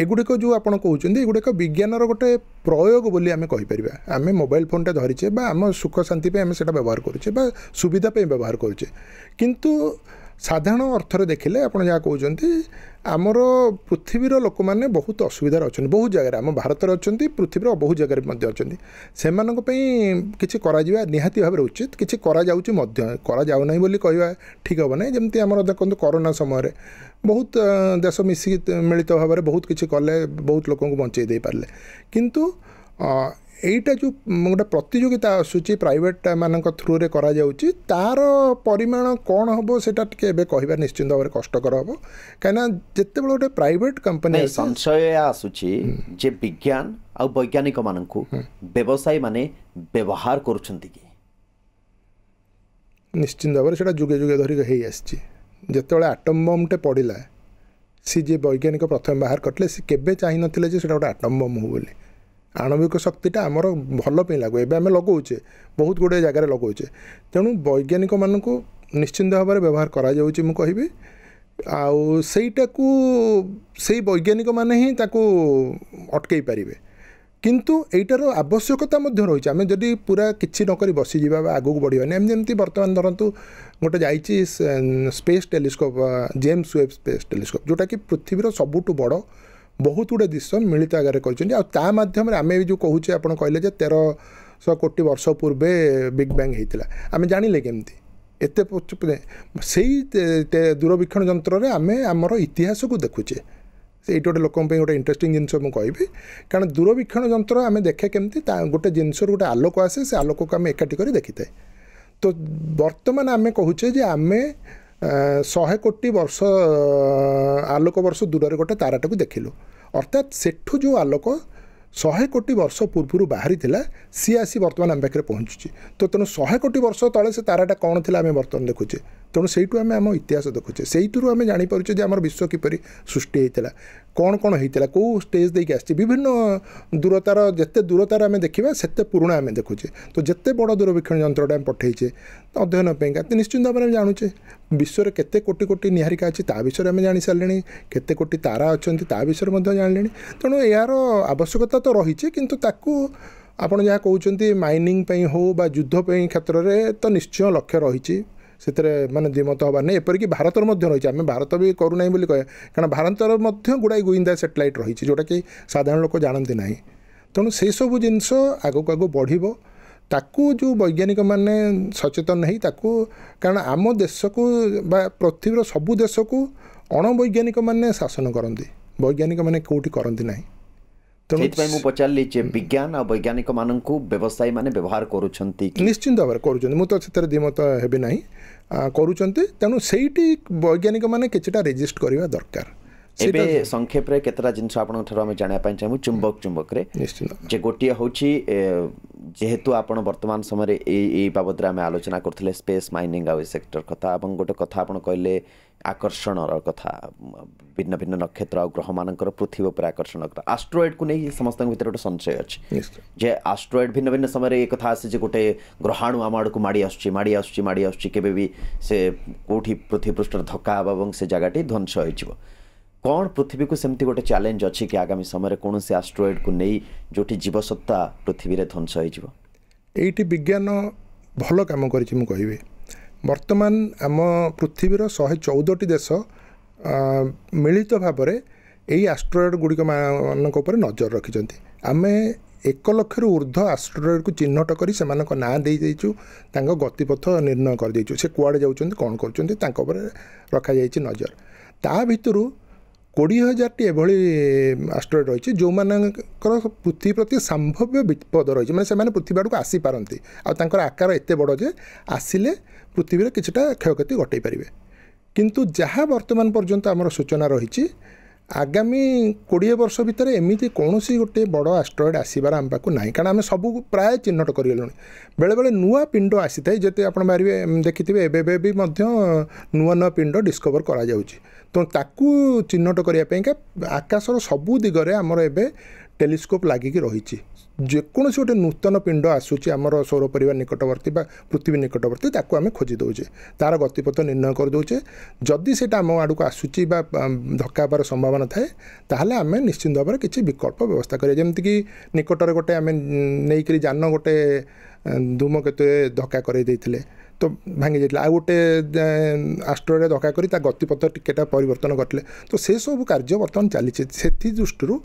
ଏଗୁଡ଼ିକ ଯେଉଁ ଆପଣ କହୁଛନ୍ତି ଏଗୁଡ଼ିକ ବିଜ୍ଞାନର ଗୋଟେ ପ୍ରୟୋଗ ବୋଲି ଆମେ କହିପାରିବା ଆମେ ମୋବାଇଲ ଫୋନ୍ଟା ଧରିଛେ ବା ଆମ ସୁଖ ଶାନ୍ତି ପାଇଁ ଆମେ ସେଇଟା ବ୍ୟବହାର କରୁଛେ ବା ସୁବିଧା ପାଇଁ ବ୍ୟବହାର କରୁଛେ କିନ୍ତୁ ସାଧାରଣ ଅର୍ଥରେ ଦେଖିଲେ ଆପଣ ଯାହା କହୁଛନ୍ତି ଆମର ପୃଥିବୀର ଲୋକମାନେ ବହୁତ ଅସୁବିଧାରେ ଅଛନ୍ତି ବହୁତ ଜାଗାରେ ଆମ ଭାରତରେ ଅଛନ୍ତି ପୃଥିବୀର ବହୁତ ଜାଗାରେ ମଧ୍ୟ ଅଛନ୍ତି ସେମାନଙ୍କ ପାଇଁ କିଛି କରାଯିବା ନିହାତି ଭାବରେ ଉଚିତ କିଛି କରାଯାଉଛି ମଧ୍ୟ କରାଯାଉନାହିଁ ବୋଲି କହିବା ଠିକ୍ ହେବ ନାହିଁ ଯେମିତି ଆମର ଦେଖନ୍ତୁ କରୋନା ସମୟରେ ବହୁତ ଦେଶ ମିଶିକି ମିଳିତ ଭାବରେ ବହୁତ କିଛି କଲେ ବହୁତ ଲୋକଙ୍କୁ ବଞ୍ଚେଇ ଦେଇପାରିଲେ କିନ୍ତୁ এইটা যে গোটে প্রতিযোগিতা আসুচি প্রাইভেট মানক থ্রুরে করা যাচ্ছে তার পরিমাণ কণ হব সেটা টিকে এবে কহিবা নিশ্চিন্ত ভাবে কষ্টকর হব কারণ যেতবে গোটে প্রাইভেট কোম্পানি
সংশয় আসুচি যে বিজ্ঞান আর বৈজ্ঞানিক মানকু ব্যবসায়ী মানে ব্যবহার করছন্তি কি
নিশ্চিন্ত ভাবে সেটা যুগে যুগে ধরি হয়ে আসছে যেতবে আটম বমটে পড়া সি যে বৈজ্ঞানিক প্রথমে বাহার করলে সে কেবে চাহি নথিলে যে সেটা গোটে আটম বম হো বলে आणविक शक्तिटा आमर भल पे लगू एवं आम लगाऊे बहुत गुड़े जगार लगाऊे तेणु वैज्ञानिक मानक निश्चिंत भाव में व्यवहार करी आईटा को से वैज्ञानिक माने ही अटकई पारे किंतु एटार आवश्यकता रही आम जदि पूरा किसी नक बसी जा आगू बढ़ानी आम जमी बर्तमान धरतु गोटे जाइए space telescope James Webb space telescope जोटा कि पृथ्वीर सबुठ बड़ बहुत गुड़े देश मिलित आगे करम आम जो कहूचे आप कहले 1300 कोटी वर्ष पूर्वे बिग बैंग होता आम जानिले केमती एत से दूरवीक्षण जंत्र आम आमर इतिहास को देखुचे এইটা ଗୋଟେ ଲୋକଙ୍କ ପାଇଁ ଗୋଟେ ଇଣ୍ଟରେଷ୍ଟିଂ ଜିନିଷ ମୁଁ କହିବି କାରଣ ଦୂରବୀକ୍ଷଣ ଯନ୍ତ୍ର ଆମେ ଦେଖେ କେମିତି ଗୋଟେ ଜିନିଷରୁ ଗୋଟେ ଆଲୋକ ଆସେ ସେ ଆଲୋକକୁ ଆମେ ଏକାଠି କରି ଦେଖିଥାଏ ତ ବର୍ତ୍ତମାନ ଆମେ କହୁଛେ ଯେ ଆମେ 100 କୋଟି ବର୍ଷ ଆଲୋକ ବର୍ଷ ଦୂରରେ ଗୋଟେ ତାରାଟାକୁ ଦେଖିଲୁ ଅର୍ଥାତ୍ ସେଠୁ ଯେଉଁ ଆଲୋକ 100 କୋଟି ବର୍ଷ ପୂର୍ବରୁ ବାହାରିଥିଲା ସିଏ ଆସି ବର୍ତ୍ତମାନ ଆମ ପାଖରେ ପହଞ୍ଚୁଛି ତ ତେଣୁ 100 କୋଟି ବର୍ଷ ତଳେ ସେ ତାରାଟା କ'ଣ ଥିଲା ଆମେ ବର୍ତ୍ତମାନ ଦେଖୁଛେ ତେଣୁ ସେଇଠୁ ଆମେ ଆମ ଇତିହାସ ଦେଖୁଛେ ସେଇଥିରୁ ଆମେ ଜାଣିପାରୁଛେ ଯେ ଆମର ବିଶ୍ୱ କିପରି ସୃଷ୍ଟି ହେଇଥିଲା କ'ଣ କ'ଣ ହେଇଥିଲା କେଉଁ ଷ୍ଟେଜ୍ ଦେଇକି ଆସିଛି ବିଭିନ୍ନ ଦୂରତାର ଯେତେ ଦୂରତାର ଆମେ ଦେଖିବା ସେତେ ପୁରୁଣା ଆମେ ଦେଖୁଛେ ତ ଯେତେ ବଡ଼ ଦୂରବୀକ୍ଷଣ ଯନ୍ତ୍ରଟା ଆମେ ପଠାଇଛେ ଅଧ୍ୟୟନ ପାଇଁକା ନିଶ୍ଚିନ୍ତ ଭାବରେ ଆମେ ଜାଣୁଛେ ବିଶ୍ୱରେ କେତେ କୋଟି କୋଟି ନିହାରିକା ଅଛି ତା ବିଷୟରେ ଆମେ ଜାଣିସାରିଲେଣି କେତେ କୋଟି ତାରା ଅଛନ୍ତି ତା ବିଷୟରେ ମଧ୍ୟ ଜାଣିଲେଣି ତେଣୁ ଏହାର ଆବଶ୍ୟକତା ତ ରହିଛି କିନ୍ତୁ ତାକୁ ଆପଣ ଯାହା କହୁଛନ୍ତି ମାଇନିଂ ପାଇଁ ହେଉ ବା ଯୁଦ୍ଧ ପାଇଁ କ୍ଷେତ୍ରରେ ତ ନିଶ୍ଚୟ ଲକ୍ଷ୍ୟ ରହିଛି ସେଥିରେ ମାନେ ଦ୍ୱିମତ ହେବାର ନାହିଁ ଏପରିକି ଭାରତର ମଧ୍ୟ ରହିଛି ଆମେ ଭାରତ ବି କରୁନାହିଁ ବୋଲି କହିବା କାରଣ ଭାରତର ମଧ୍ୟ ଗୁଡ଼ାଏ ଗୁଇନ୍ଦା ସାଟେଲାଇଟ୍ ରହିଛି ଯେଉଁଟାକି ସାଧାରଣ ଲୋକ ଜାଣନ୍ତି ନାହିଁ ତେଣୁ ସେସବୁ ଜିନିଷ ଆଗକୁ ଆଗକୁ ବଢ଼ିବ ତାକୁ ଯେଉଁ ବୈଜ୍ଞାନିକମାନେ ସଚେତନ ହେଇ ତାକୁ କାରଣ ଆମ ଦେଶକୁ ବା ପୃଥିବୀର ସବୁ ଦେଶକୁ ଅଣବୈଜ୍ଞାନିକମାନେ ଶାସନ କରନ୍ତି ବୈଜ୍ଞାନିକମାନେ କେଉଁଠି କରନ୍ତି ନାହିଁ
ସେଇଥିପାଇଁ ମୁଁ ପଚାରିଲି ଯେ ବିଜ୍ଞାନ ଆଉ ବୈଜ୍ଞାନିକମାନଙ୍କୁ ବ୍ୟବସାୟୀମାନେ ବ୍ୟବହାର କରୁଛନ୍ତି
ନିଶ୍ଚିନ୍ତ ଭାବରେ କରୁଛନ୍ତି ମୁଁ ତ ସେଥିରେ ଦ୍ୱିମତ ହେବି ନାହିଁ କରୁଛନ୍ତି ତେଣୁ ସେଇଠି ବୈଜ୍ଞାନିକମାନେ କିଛିଟା ରେଜିଷ୍ଟ କରିବା ଦରକାର
ଏବେ ସଂକ୍ଷେପରେ କେତେଟା ଜିନିଷ ଆପଣଙ୍କ ଠାରୁ ଆମେ ଜାଣିବା ପାଇଁ ଚାହିଁବୁ ଚୁମ୍ବକରେ
ନିଶ୍ଚିତ
ଯେ ଗୋଟିଏ ହେଉଛି ଯେହେତୁ ଆପଣ ବର୍ତ୍ତମାନ ସମୟରେ ଏଇ ବାବଦରେ ଆମେ ଆଲୋଚନା କରୁଥିଲେ ସ୍ପେସ୍ ମାଇନିଂ ଆଉ ଏ ସେକ୍ଟର କଥା ଏବଂ ଗୋଟେ କଥା ଆପଣ କହିଲେ ଆକର୍ଷଣର କଥା ଭିନ୍ନ ଭିନ୍ନ ନକ୍ଷତ୍ର ଆଉ ଗ୍ରହମାନଙ୍କର ପୃଥିବୀ ଉପରେ ଆକର୍ଷଣ ଆଷ୍ଟ୍ରଏଡ୍କୁ ନେଇ ସମସ୍ତଙ୍କ ଭିତରେ ଗୋଟେ ସଂଶୟ ଅଛି ଯେ ଆଷ୍ଟ୍ରଏଡ୍ ଭିନ୍ନ ଭିନ୍ନ ସମୟରେ ଏ କଥା ଆସେ ଯେ ଗୋଟେ ଗ୍ରହାଣୁ ଆମ ଆଡ଼କୁ ମାଡ଼ି ଆସୁଛି କେବେ ବି ସେ କେଉଁଠି ପୃଥିବୀ ପୃଷ୍ଠରେ ଧକ୍କା ହେବ ଏବଂ ସେ ଜାଗାଟି ଧ୍ୱଂସ ହୋଇଯିବ କ'ଣ ପୃଥିବୀକୁ ସେମିତି ଗୋଟେ ଚ୍ୟାଲେଞ୍ଜ ଅଛି କି ଆଗାମୀ ସମୟରେ କୌଣସି ଆଷ୍ଟ୍ରଏଡ୍କୁ ନେଇ ଯେଉଁଠି ଜୀବସତ୍ତା ପୃଥିବୀରେ ଧ୍ୱଂସ ହୋଇଯିବ
ଏଇଠି ବିଜ୍ଞାନ ଭଲ କାମ କରିଛି ମୁଁ କହିବି ବର୍ତ୍ତମାନ ଆମ ପୃଥିବୀର 114ଟି ଦେଶ ମିଳିତ ଭାବରେ ଏଇ ଆଷ୍ଟ୍ରଏଡ୍ ଗୁଡ଼ିକ ମାନଙ୍କ ଉପରେ ନଜର ରଖିଛନ୍ତି ଆମେ 1 ଲକ୍ଷରୁ ଉର୍ଦ୍ଧ୍ୱ ଆଷ୍ଟ୍ରଏଡ୍କୁ ଚିହ୍ନଟ କରି ସେମାନଙ୍କ ନାଁ ଦେଇଦେଇଛୁ ତାଙ୍କ ଗତିପଥ ନିର୍ଣ୍ଣୟ କରିଦେଇଛୁ ସେ କୁଆଡ଼େ ଯାଉଛନ୍ତି କ'ଣ କରୁଛନ୍ତି ତାଙ୍କ ଉପରେ ରଖାଯାଇଛି ନଜର ତା ଭିତରୁ 20,000ଟି ଏଭଳି ଆଷ୍ଟ୍ରଏଡ୍ ରହିଛି ଯେଉଁମାନଙ୍କର ପୃଥିବୀ ପ୍ରତି ସମ୍ଭାବ୍ୟ ବିପଦ ରହିଛି ମାନେ ସେମାନେ ପୃଥିବୀ ଆଡ଼କୁ ଆସିପାରନ୍ତି ଆଉ ତାଙ୍କର ଆକାର ଏତେ ବଡ଼ ଯେ ଆସିଲେ ପୃଥିବୀରେ କିଛିଟା କ୍ଷୟକ୍ଷତି ଘଟାଇ ପାରିବେ କିନ୍ତୁ ଯାହା ବର୍ତ୍ତମାନ ପର୍ଯ୍ୟନ୍ତ ଆମର ସୂଚନା ରହିଛି ଆଗାମୀ 20 ବର୍ଷ ଭିତରେ ଏମିତି କୌଣସି ଗୋଟେ ବଡ଼ ଆଷ୍ଟ୍ରଏଡ୍ ଆସିବାର ଆମ ପାଖକୁ ନାହିଁ କାରଣ ଆମେ ସବୁ ପ୍ରାୟ ଚିହ୍ନଟ କରିଗଲୁଣି ବେଳେବେଳେ ନୂଆ ପିଣ୍ଡ ଆସିଥାଏ ଯେତେ ଆପଣ ବାହାରିବେ ଦେଖିଥିବେ ଏବେ ବି ମଧ୍ୟ ନୂଆ ନୂଆ ପିଣ୍ଡ ଡିସ୍କଭର୍ କରାଯାଉଛି ତ ତାକୁ ଚିହ୍ନଟ କରିବା ପାଇଁକା ଆକାଶର ସବୁ ଦିଗରେ ଆମର ଏବେ ଟେଲିସ୍କୋପ୍ ଲାଗିକି ରହିଛି ଯେକୌଣସି ଗୋଟେ ନୂତନ ପିଣ୍ଡ ଆସୁଛି ଆମର ସୌର ପରିବାର ନିକଟବର୍ତ୍ତୀ ବା ପୃଥିବୀ ନିକଟବର୍ତ୍ତୀ ତାକୁ ଆମେ ଖୋଜି ଦେଉଛେ ତା'ର ଗତିପଥ ନିର୍ଣ୍ଣୟ କରିଦେଉଛେ ଯଦି ସେଇଟା ଆମ ଆଡ଼କୁ ଆସୁଛି ବା ଧକ୍କା ହେବାର ସମ୍ଭାବନା ଥାଏ ତାହେଲେ ଆମେ ନିଶ୍ଚିନ୍ତ ଭାବରେ କିଛି ବିକଳ୍ପ ବ୍ୟବସ୍ଥା କରିବା ଯେମିତିକି ନିକଟରେ ଗୋଟେ ଆମେ ନେଇକରି ଯାନ ଗୋଟେ ଧୂମକେତୁରେ ଧକ୍କା କରାଇ ଦେଇଥିଲେ ତ ଭାଙ୍ଗି ଯାଇଥିଲା ଆଉ ଗୋଟେ ଆଷ୍ଟ୍ରଏଡ୍ ଧକ୍କା କରି ତା ଗତିପଥ ଟିକେଟା ପରିବର୍ତ୍ତନ କରିଥିଲେ ତ ସେସବୁ କାର୍ଯ୍ୟ ବର୍ତ୍ତମାନ ଚାଲିଛି ସେଥି ଦୃଷ୍ଟିରୁ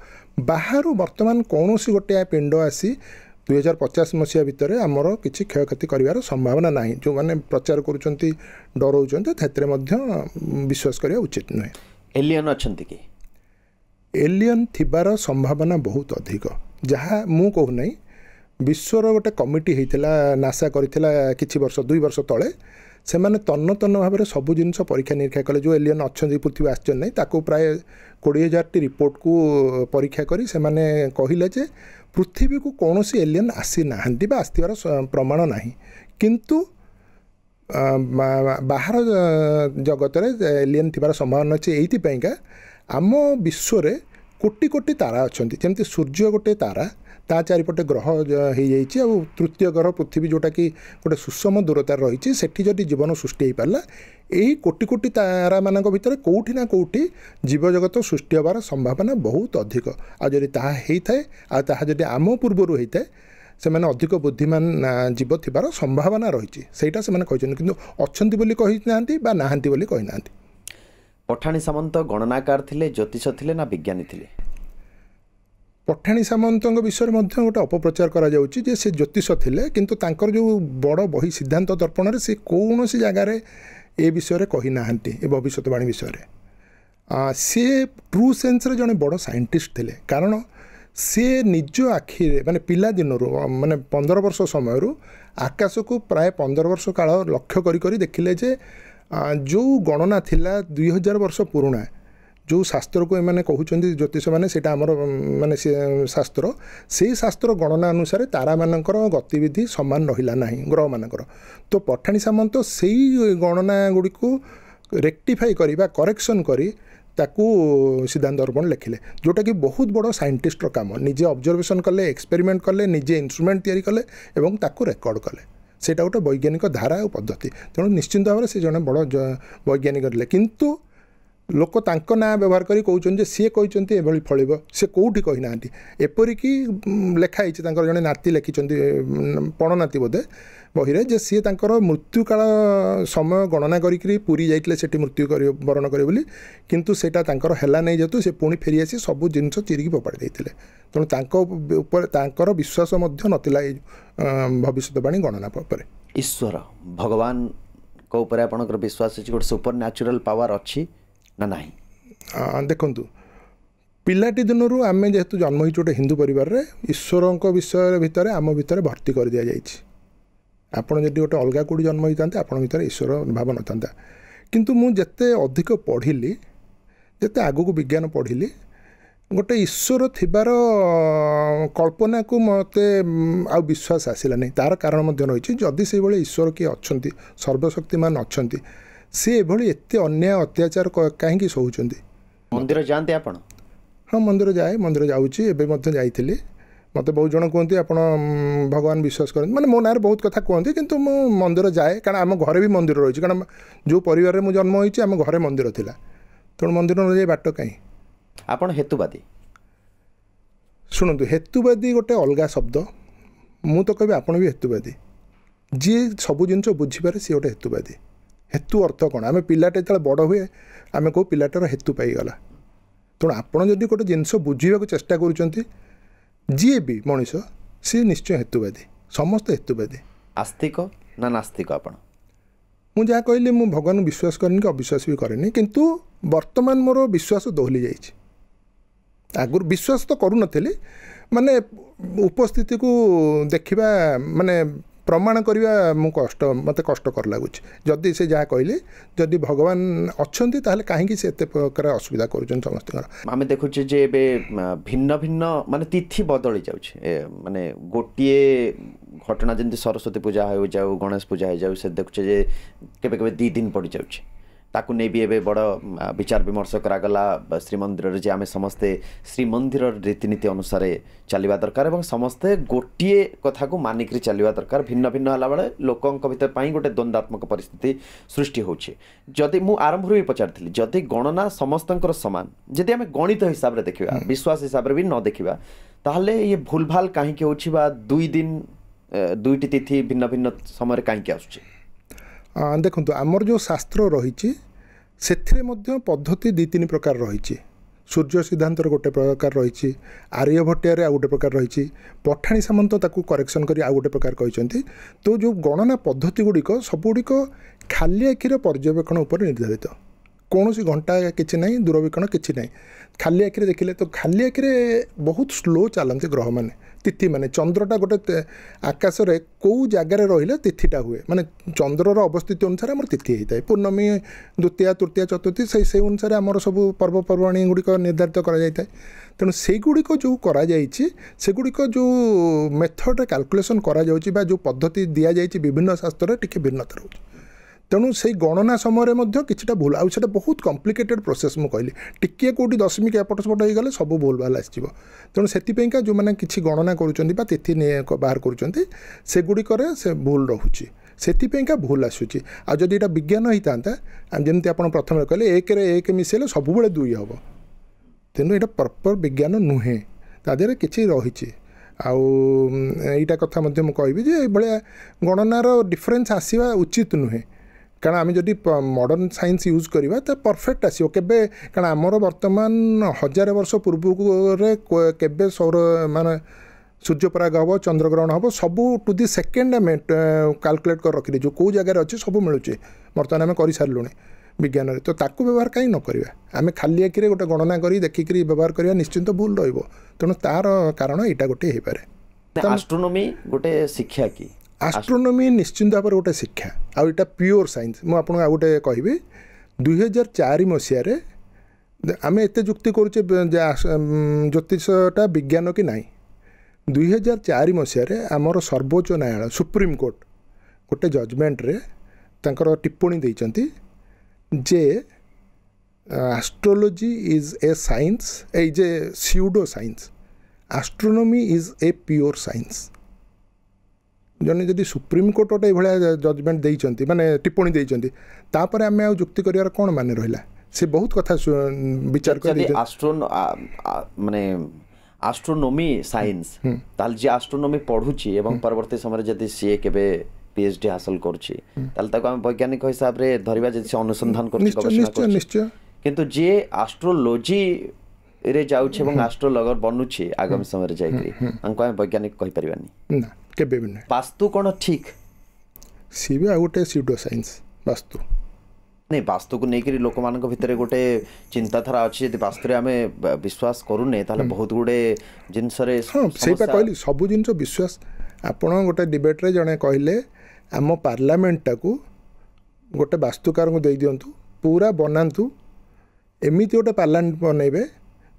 ବାହାରୁ ବର୍ତ୍ତମାନ କୌଣସି ଗୋଟେ ପିଣ୍ଡ ଆସି 2050 ମସିହା ଭିତରେ ଆମର କିଛି କ୍ଷୟକ୍ଷତି କରିବାର ସମ୍ଭାବନା ନାହିଁ ଯେଉଁମାନେ ପ୍ରଚାର କରୁଛନ୍ତି ଡରଉଛନ୍ତି ସେଥିରେ ମଧ୍ୟ ବିଶ୍ୱାସ କରିବା ଉଚିତ ନୁହେଁ
ଏଲିୟନ୍ ଅଛନ୍ତି କି
ଏଲିୟନ୍ ଥିବାର ସମ୍ଭାବନା ବହୁତ ଅଧିକ ଯାହା ମୁଁ କହୁନାହିଁ ବିଶ୍ୱର ଗୋଟେ କମିଟି ହେଇଥିଲା ନାସା କରିଥିଲା କିଛି ବର୍ଷ 2 ବର୍ଷ ତଳେ ସେମାନେ ତନ୍ନ ଭାବରେ ସବୁ ଜିନିଷ ପରୀକ୍ଷା ନିରୀକ୍ଷା କଲେ ଯେଉଁ ଏଲିୟନ୍ ଅଛନ୍ତି ପୃଥିବୀ ଆସିଛନ୍ତି ନାହିଁ ତାକୁ ପ୍ରାୟ 20,000ଟି ରିପୋର୍ଟକୁ ପରୀକ୍ଷା କରି ସେମାନେ କହିଲେ ଯେ ପୃଥିବୀକୁ କୌଣସି ଏଲିୟନ୍ ଆସିନାହାନ୍ତି ବା ଆସିଥିବାର ପ୍ରମାଣ ନାହିଁ କିନ୍ତୁ ବାହାର ଜଗତରେ ଏଲିୟନ୍ ଥିବାର ସମ୍ଭାବନା ଅଛି ଏଇଥିପାଇଁକା ଆମ ବିଶ୍ୱରେ କୋଟି କୋଟି ତାରା ଅଛନ୍ତି ଯେମିତି ସୂର୍ଯ୍ୟ ଗୋଟେ ତାରା ତା ଚାରିପଟେ ଗ୍ରହ ହେଇଯାଇଛି ଆଉ ତୃତୀୟ ଗ୍ରହ ପୃଥିବୀ ଯେଉଁଟାକି ଗୋଟେ ସୁଷମ ଦୂରତାରେ ରହିଛି ସେଠି ଯଦି ଜୀବନ ସୃଷ୍ଟି ହେଇପାରିଲା ଏହି କୋଟି କୋଟି ତାରାମାନଙ୍କ ଭିତରେ କେଉଁଠି ନା କେଉଁଠି ଜୀବଜଗତ ସୃଷ୍ଟି ହେବାର ସମ୍ଭାବନା ବହୁତ ଅଧିକ ଆଉ ଯଦି ତାହା ହେଇଥାଏ ଆଉ ତାହା ଯଦି ଆମ ପୂର୍ବରୁ ହେଇଥାଏ ସେମାନେ ଅଧିକ ବୁଦ୍ଧିମାନ ଜୀବ ଥିବାର ସମ୍ଭାବନା ରହିଛି ସେଇଟା ସେମାନେ କହିଛନ୍ତି କିନ୍ତୁ ଅଛନ୍ତି ବୋଲି କହିନାହାନ୍ତି ବା ନାହାନ୍ତି ବୋଲି କହିନାହାନ୍ତି
ପଠାଣି ସାମନ୍ତ ଗଣନାକାର ଥିଲେ ଜ୍ୟୋତିଷ ଥିଲେ ନା ବିଜ୍ଞାନୀ ଥିଲେ
ପଠାଣି ସାମନ୍ତଙ୍କ ବିଷୟରେ ମଧ୍ୟ ଗୋଟେ ଅପପ୍ରଚାର କରାଯାଉଛି ଯେ ସେ ଜ୍ୟୋତିଷ ଥିଲେ କିନ୍ତୁ ତାଙ୍କର ଯେଉଁ ବଡ଼ ବହି ସିଦ୍ଧାନ୍ତ ଦର୍ପଣରେ ସେ କୌଣସି ଜାଗାରେ ଏ ବିଷୟରେ କହିନାହାନ୍ତି ଏ ଭବିଷ୍ୟତବାଣୀ ବିଷୟରେ सी ट्रू सेन्स रे जड़े बड़ साइंटिस्ट थे कारण सी निज आखि माने पिला दिन माने 15 वर्ष समय आकाश को प्राय 15 वर्ष काल लक्ष्य करी देखिले जे जो गणना थिला 2000 वर्ष पुराणा जो शास्त्र को एमाने कहउचंदी ज्योतिष माने सेटा हमर माने शास्त्र से शास्त्र गणना अनुसार तारा मानकर गतिविधि समान रहिला नाही ग्रह मानकर तो पठाणी सामंत सेही गणना गुडी को रेक्टिफाई करिबा करेक्शन करी ताकू सिद्धांत दर्पण लिखिले जोटा कि बहुत बड़ साइंटिस्ट काम निजे ऑब्जर्वेशन कले एक्सपेरिमेंट कले निजे इंस्ट्रूमेंट तैयारी कले एवं ताकू रेकर्ड कले सेटा गोटे वैज्ञानिक धारा और पद्धति तेणु निश्चिंत भाव से जड़े बड़ वैज्ञानिक रहे किंतु लोक तांको ना व्यवहार करी कहउचन सी कहते एभली फलिब से कौटी कही ना एपरिक लेखाई जड़े नाती लिखिं पणनाती बोधे बहिरे जे सी मृत्युकाल समय गणना करी पूरी जाइए से मृत्यु बरण करे बोली किंतु सेटा तांकर हेला नहीं जेतु से पुणी फेरी आसी सब जिनस चिरिकी फोपाड़ी देते तेणु विश्वास नथिला भविष्यवाणी गणना पर
ईश्वर भगवान को ऊपर आपनकर विश्वास अछि गोटे सुपर नेचुरल पावर अछि ना नहीं
देखंतु पिलाटी दिनरू आम जेहेतु जन्म हो गोटे हिंदू परिवार रे ईश्वरों विषय भितर आम भितर भर्ती कर दिया जाइछि आपण जदि गोटे अलग कौटी जन्म होता आपण भीतर ईश्वर भाव न था किंतु मु जते अधिक पढ़िली जते आगु को विज्ञान पढ़िली गोटे ईश्वर थिबार कल्पना को मते आ विश्वास आसिला नहीं तार कारण मध्य रही जदि से भाई ईश्वर किए अच्छा सर्वशक्तिमान अच्छा सी एभली एत अन्याय अत्याचार कहीं सहूँ
मंदिर जाते आपण
हाँ मंदिर जाए मंदिर जाऊँगी एवं जाइली मत बहुत जन कहते आप भगवान विश्वास करते माने मो ना बहुत कथा कहते किंतु मु मंदिर जाए कारण आम घरे भी मंदिर रही कारण जो परिवार में जन्म होती आम घरे मंदिर थिला तेणु मंदिर न जाए बाट कहीं
आपण हेतुवादी
शुणु हेतुवादी गोटे अलग शब्द मु तो कह आपण भी हेतुवादी जी सब जिन बुझीपारे सी गोटे हेतुवादी हेतु अर्थ कौन आम पिलाटे जो बड़ हुए आम कौ पिलाटार हेतु पाईगला तेणु आपड़ जदि गोटे जिनस बुझा चेष्टा करुँच जी भी मनीष सी निश्चय हेतुवादी समस्त हेतुवादी
आस्तिक ना नास्तिक आपण
मु जहाँ कहली मु भगवान विश्वास करनी कि अविश्वास भी करेनी किंतु वर्तमान मोर विश्वास दोहली जाइए आगुर विश्वास तो करू नथिली माने उपस्थिति को देखिबा माने प्रमाण करवा मु कष्ट मत कष्टकर लगुच जदि से जहाँ कहली जदि भगवान अच्छी ताहले कहीं से एत प्रकार असुविधा करुछन समस्त
आम देखुचे जे एबे भिन्न भिन्न माने तिथि बदली जाउछ माने गोटिए घटना जंती सरस्वती पूजा हो जाऊ गणेश पूजा हो जाऊ से देखुचे जे केबे केबे 2 दिन पड़ी जाउछ ताकू नहीं भी एबे बड़ विचार विमर्श करागला श्रीमंदिर जे आमे समस्ते श्रीमंदिर रीतिनीति अनुसार चलवा दरकार और समस्ते गोटे कथा को मानिक चलवा दरकार भिन्न भिन्न हला बेले लोकों भीतर पाई गोटे द्वंद्वात्मक परिस्थिति सृष्टि होछि जदि मु आरंभ रे पचारथिली जदि गणना समस्तंकर समान जदि आमे गणित हिसाब रे देखिबा विश्वास हिसाब रे भी न देखिबा ताहले ये भूल भाल काहे के होछि बा 2 दिन 2टी तिथि भिन्न भिन्न समय काहे के आसुछि
देखो आमर जो शास्त्र रही से पद्धति 2-3 प्रकार रही सूर्य सिद्धांत गोटे प्रकार रही आर्यभट्टियार आ गोटे प्रकार रही पठाणी सामंत ताकू करेक्शन कर आ गोटे प्रकार कहते तो जो गणना पद्धति गुड़िक सबुड़िक खाली आखिर पर्यवेक्षण उपर निर्धारित कौन सी घंटा किसी ना दूरवीक्षण किसी ना खाली आखिर देखिले तो खाली आखिर बहुत स्लो चलते ग्रह मैंने तिथि माने चंद्रटा गोटे आकाश रे कौ जगार रही तिथिटा हुए माने चंद्रर अवस्थिति अनुसार आम तिथि होता है पूर्णमी द्वितीय तृतीय चतुर्थी से अनुसार आमर सब पर्वपर्वाणी गुड़िक निर्धारित कराए तेणु सेगुड़िक जो सेगुड़िक जो मेथड कैलकुलेशन करा जो पद्धति दि जाए विभिन्न शास्त्र टिके भिन्नता रोचे तेणु से गणना समय किछटा भूल आउट बहुत कम्प्लिकेटेड प्रोसेस मु कहली टिके कोटी दशमिक एपट सेपट हो गले सब भूल भाल आसो तेणु से जो मैंने किसी गणना करुँच तिथि बाहर करुँच से भूल रोचे से भूल आसूँ आदि यहाँ विज्ञान होता जमी आप प्रथम कहले 1 मिसेले सब 2 हम तेणु यहाँ प्रॉपर विज्ञान नुहे तादेह किसी रही आईटा कथा कहबी भाया गणनार डिफरेन्स आसवा उचित नुहे कारण आम जदि मॉडर्न साइंस यूज करवा तो परफेक्ट आसो केबे कारण आमर वर्तमान 1000 वर्ष पूर्व केबे सौर माने सूर्यपराग हम चंद्रग्रहण हम सबू टू दि सेकेंड आम कैलकुलेट कर रखी जो कौ जगार अच्छे सब मिलूँ बर्तमान आम कर सारूँ विज्ञान तो ताकू व्यवहार कहीं न करिया आमे खाली आखिरे गोटे गणना करी देखिकरी व्यवहार करिया निश्चिंत भूल रहिबो तेणु तार कारण एटा गोटे हे पारे
एस्ट्रोनॉमी गोटे शिक्षा की
एस्ट्रोनॉमी निश्चिंत भाव गोटे शिक्षा आ एटा प्योर साइंस मु आपन आ गोटे कहबी 2004 मसिया रे आमे एते जुक्ति करूचे ज्योतिषटा विज्ञान कि नाही 2004 मसिया रे आमर सर्वोच्च न्यायालय सुप्रीम कोर्ट गोटे जजमेंट रे तांकर टिप्पणी देइचंती जे एस्ट्रोलॉजी इज ए साइंस ए जे pseudo science astronomy is a pure science जने जदि सुप्रीम कोर्ट गोटे भाया जजमेंट देइचंती माने टिप्पणी देइचंती तापर आमे आ जुक्ति करियार कोन माने रहिला से बहुत कथा विचार कर
माने एस्ट्रोनॉमी साइंस ताल जे एस्ट्रोनॉमी पढुची एवं परवर्ती समय जदि सी केबे पीएचडी हासिल करछि ताल तक हम वैज्ञानिक हिसाब रे धरिबा जे अनुसंधान करछि गवेषणा करछि
निश्चय
किंतु जे एस्ट्रोलॉजी रे जाउछि एवं एस्ट्रोलॉगर बनुछि आगामी समय रे जाइकरी अंको हम वैज्ञानिक कहि परिबानी
ना केबे भी ना
वास्तु कोन ठीक
सी भी आ गोटे स्यूडो साइंस वास्तु
नहीं वास्तु को लेकर लोक मान भितर गोटे चिंताधारा अच्छी यदि वास्तु आम विश्वास करूने बहुत गुड़े जिनस
हाँ से कहली सब जिन विश्वास आपण गोटे डिबेट रे जड़े कहले आम पार्लियामेंटा को गोटे वास्तुकार को दे दिंतु पूरा बनातु एमती गोटे पार्लियामेंट बनइबे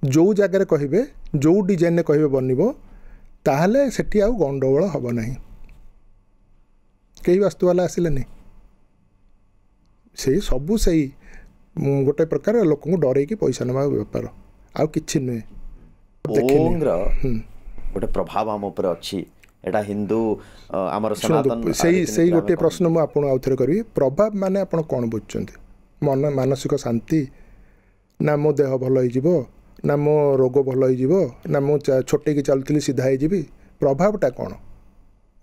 जो जगार कहे जो डिजाइन कहे बनब ताहले सेठी आउ गंडगोल हम ना कई वास्तुवाला आसिले नहीं से सबू से गोटे प्रकार लोक डर पैसा नवा बेपार आउ कि नुहे
गोटे प्रभाव आम उपर अच्छी एटा हिंदू आमर सनातन
से गोटे प्रश्न मुझे आपको आउ थे करी प्रभाव माने आप कौन बुझुंट मन मानसिक शांति ना मो देह भल हो ना मो रोग भल हो ना मो छोटे की चलुली सीधा हो प्रभावटा कौन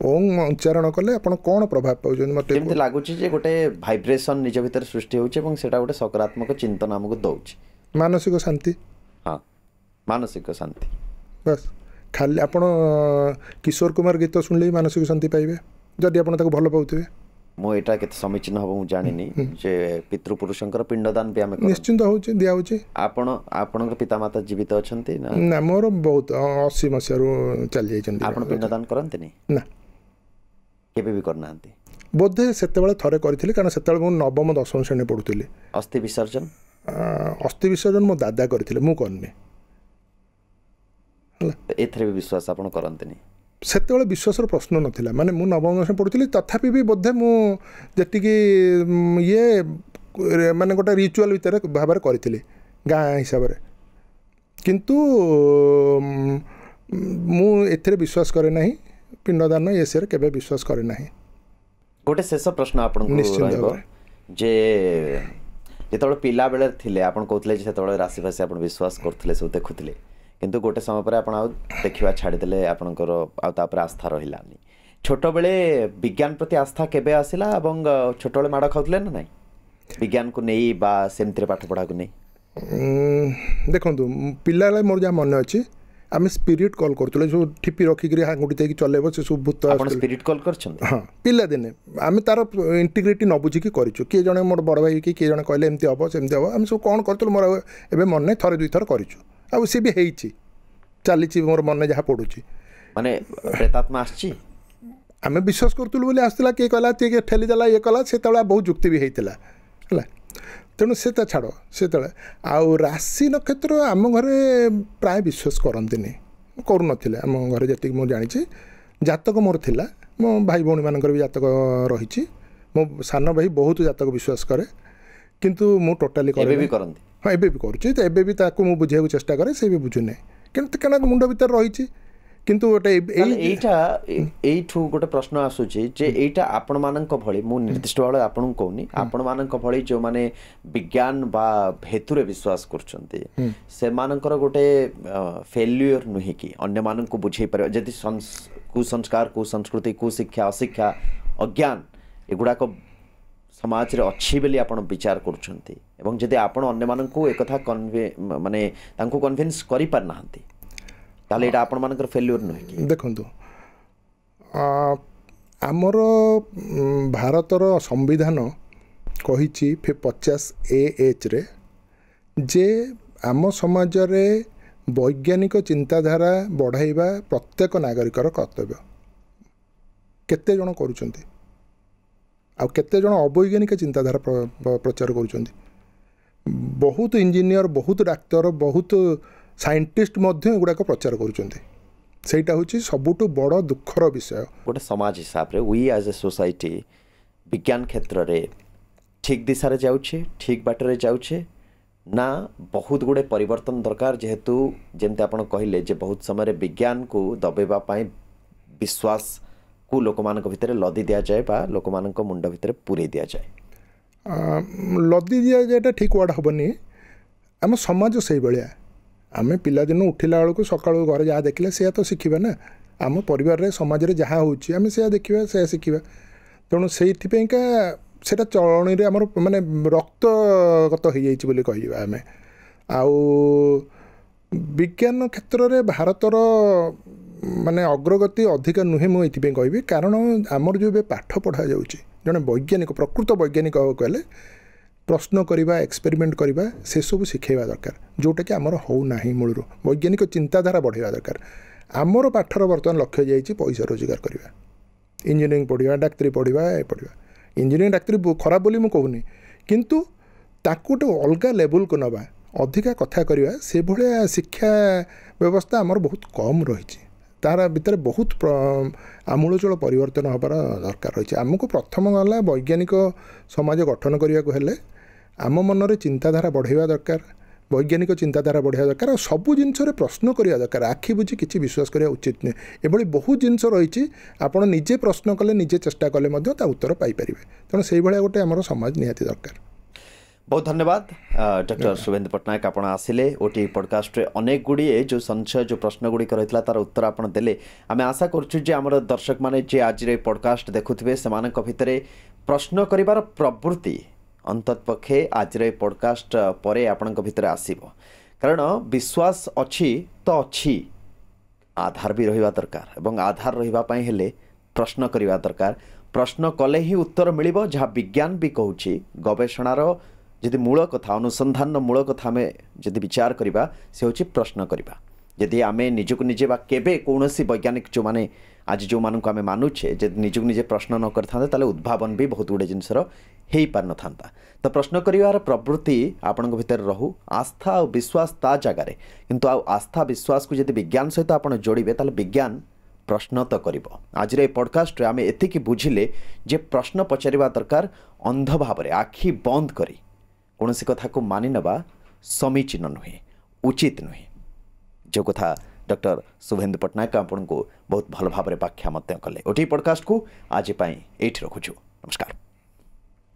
ओम उच्चारण कले आपण कौन प्रभाव पाउछ मते
केमते लागुछि जे गोटे वाइब्रेशन निज भीतर सृष्टि होउछ एवं सेटा गोटे सकारात्मक चिंतन हमको दउछ
मानसिक शांति
हाँ मानसिक शांति
बस खाली आपण किशोर कुमार गीत सुनले मानसिक शांति पाइबे जदि आपण ताको भल पाउथिबे
मो एटा केते समीचीन हबो मु जानिनी जे पितृपुरुषंकर पिंडदान भी आमे
निश्चिंत होउछ दिया होउछ
आपणकर पिता माता जीवित अछंती
ना मोर बहुत 80 मसिया रो चल जाय छंती
आपण पिंडदान करंती नि
ना
केबे भी करनांती
बोधे सेतेबेले थरे करथिली कारण सेतेबेले मु नवम दशम श्रेणी पढुथिली
अस्थि विसर्जन
मो दादा करथिले मु करनी
एथरे भी विश्वास आपण करंती नि
सेतेबेले विश्वासर प्रश्न नथिला माने मु नवम दशम पढुथिली तथापि भी बोधे मु जेतिकी ये माने गोटे रिचुअल भितर भाବରେ करथिली गाँ हिसाब रे किंतु मु एथरे विश्वास करे नाही पिंडदान एसर केबे विश्वास करे नाही
गोटे शेष प्रश्न आपन को जे जेतबे पिला बेले थिले आपन कहतले जे सेतबे राशि भाषी आपन विश्वास करथले सब देखुथले किंतु गोटे समय पर आपन आ देखिवा छाडी देले आपनकर आ तापर आस्था रहिलानी छोट बेले विज्ञान प्रति आस्था केबे आसिला एवं छोट बेले माड खाउथले ना नाही विज्ञान को नहीं बा सेमतिर पाठ पढ़ा को नहीं
देखंतु पिला बेले मोर जा मन अछि आम स्पिरिट कॉल करतले जो ठिपी रखिक हांगुटी देकी चलेबो से सब भूत
आपण स्पिरिट कॉल करछन
हां पिला दिने आम तार इंटीग्रिटी न बुझी की करिछु के जने मोर बड़ भाई की जने कहले एमती हबो सेमती हबो हम सब कोन करतल मोर एबे मन नै थरे दुई थर करिछु आ से भी हेइछि चलीछि मोर मन नै जहा पडुछि
माने प्रेतात्मा आछि
आम विश्वास करतुल बोली आस्तिला के कहला के ठेली देला ये कहला से तळा बहुत जुक्ति भी हेइतिला हला तेणु से छाड़ से आउ राशि नक्षत्र आम घरे प्राय विश्वास करती करून आम घरे जी मुझे जानी जातक मोर थिला मो भाई भौणी मानकर भी जातक रही मो सान भाई बहुत जातक विश्वास करे किंतु मु टोटाली हाँ एबे भी करुच्ची एबे भी ताकू मु बुझे चेष्टा करे से भी बुझुने कि मुंड भीतर रही किंतु
एठू गोटे प्रश्न आसुची जे एटा आपण मानक भली मु निर्दिष्ट भाव आपण कहूनी आपण मानक भली जो माने विज्ञान बा हेतुरे विश्वास करछंती से मानकर गोटे फेल्युअर नुहि कि अन्य मानक को बुझे पर जदि कुसंस्कार कुसंस्कृति कुशिक्षा अशिक्षा अज्ञान एगुडा को समाज रे अच्छी बेली आपण विचार करछंती एवं जदि आपण अन्य मानक को एकथा माने तांको कन्विन्स करि पार नाहंती ताले एटा आपण मानकर फेल्युअर नुहि
देखंतु आमर भारतर संविधान कही 50A रे जे आम समाज रे वैज्ञानिक चिंताधारा बढ़ाइबा प्रत्येक नागरिकर कर्तव्य। केते जन करूछंती आ केते जन अवैज्ञानिक चिंताधारा प्रचार करूछंती। बहुत इंजीनियर, बहुत डाक्तर, बहुत साइंटिस्ट मध्य एगुड़ाक प्रचार करूछंती। सेटा होची सबुठु बड़ दुखर विषय।
गोटे समाज हिसाब रे वी एज ए सोसाइटी विज्ञान क्षेत्र रे ठीक दिशा रे जाउछे, ठीक बाटर रे जाउछे ना बहुत गुड़े परिवर्तन दरकार। जेहेतु जमते आपण कहले जे बहुत समय विज्ञान को दबेबा पाई विश्वास को लोक मानक भितर लदी दिया जाए बा लोक मानक मुंड भितर पूरे दिया जाए।
लदी दिया जाए ठीक वर्ड हेनी। आम समाज से भाया आम पिलादिन उठिला बेलू सका घर जहाँ देखले से तो शिखा ना। आम परिवार समाज रे जहाँ होम से देखा से शिखा। तेणु से सेटा चलनी आमर माने रक्तगत हो जाइए कह आम आउ विज्ञान क्षेत्र में भारतर माने अग्रगति अधिक नुहे मुझे कहबी। कारण आमर जो पाठ पढ़ा जाऊँगी जड़े वैज्ञानिक प्रकृत वैज्ञानिक कहले प्रश्न करवा एक्सपेरिमेंट करवा से सब शिखेवा दरकार जोटा कि आमर होना मूलर वैज्ञानिक चिंताधारा बढ़ावा दरकार। आमर पाठर बर्तमान लक्ष्य जाइए पैसा रोजगार करवा, इंजीनियरिंग पढ़ा, डाक्तरी पढ़ा पढ़ा। इंजीनियरिंग डाक्तरी खराब बोली मुझे कहूनी किंतु ताकू गोटे अलग लेवल को नवा अधिका कथा करवा से भाया शिक्षा व्यवस्था आमर बहुत कम रही। तार भितर बहुत आमूलचूल परिवर्तन हबार दरकार रही। आमको प्रथम गला वैज्ञानिक समाज गठन करने को हेले आम मन चिंताधारा बढ़ावा दरकार, वैज्ञानिक चिंताधारा बढ़ावा दरकार और सबू जिनस प्रश्न करवा दरकार। आखि बुझी किसी विश्वास करने उचित नहीं। एभली बहुत जिनस रही आप निजे प्रश्न कले निजे चेष्टा कले उत्तर पाइपर। तेणु से भाया गोटे आम समाज निहाती दरकार।
बहुत धन्यवाद डॉक्टर शुभेन्दु पट्टनायक आपण आसिले ओटी पॉडकास्ट रे अनेक गुड़िए जो संशय जो प्रश्न गुड़ी रही तार उत्तर आपण देले। आम आशा करुचु जे आमर दर्शक माने जे आज रे पॉडकास्ट देखुथिबे सेमानक भितरे प्रश्न करिवार प्रवृत्ति अंततपक्षे आज रे पॉडकास्ट परे आपणक भितरे आसीबो। कारण विश्वास अछि तो अछि, आधार भी रहिबा दरकार एवं आधार रहिबा पई हेले प्रश्न करिवा दरकार। प्रश्न कले ही उत्तर मिलिबो। जहाँ विज्ञान भी कहूछि गवेषणार जदि मूल कथा अनुसंधान मूल कथा आम जदि विचार करवा से हूँ प्रश्न करवा। जदि आम निजक निजे बा केबे कौनसी वैज्ञानिक जो माने आज जो मानक आम मानुछे जदि निजक निजे प्रश्न न करथांते ताले उद्भावन भी बहुत गुड़े जिनसर हो पार न था। तो प्रश्न करिवार प्रवृत्ति आपण भितर रहू। आस्था और विश्वास ता जगार किंतु आस्था विश्वास को जदि विज्ञान सहित आप जोड़े ताले विज्ञान प्रश्न तो करिबो। आज रे पॉडकास्ट रे आम एतिकी बुझिले जे प्रश्न पचारिबा दरकार अंध भाव में आखि बंद करी कौन सी कथा को मानि नवा समीचीन नुहे, उचित नुहे। जो कथा डॉक्टर शुभेन्दु पट्टनायक आपन को बहुत भल भाव में व्याख्या कले। ओटी पॉडकास्ट को आज एठी रखुछु। नमस्कार।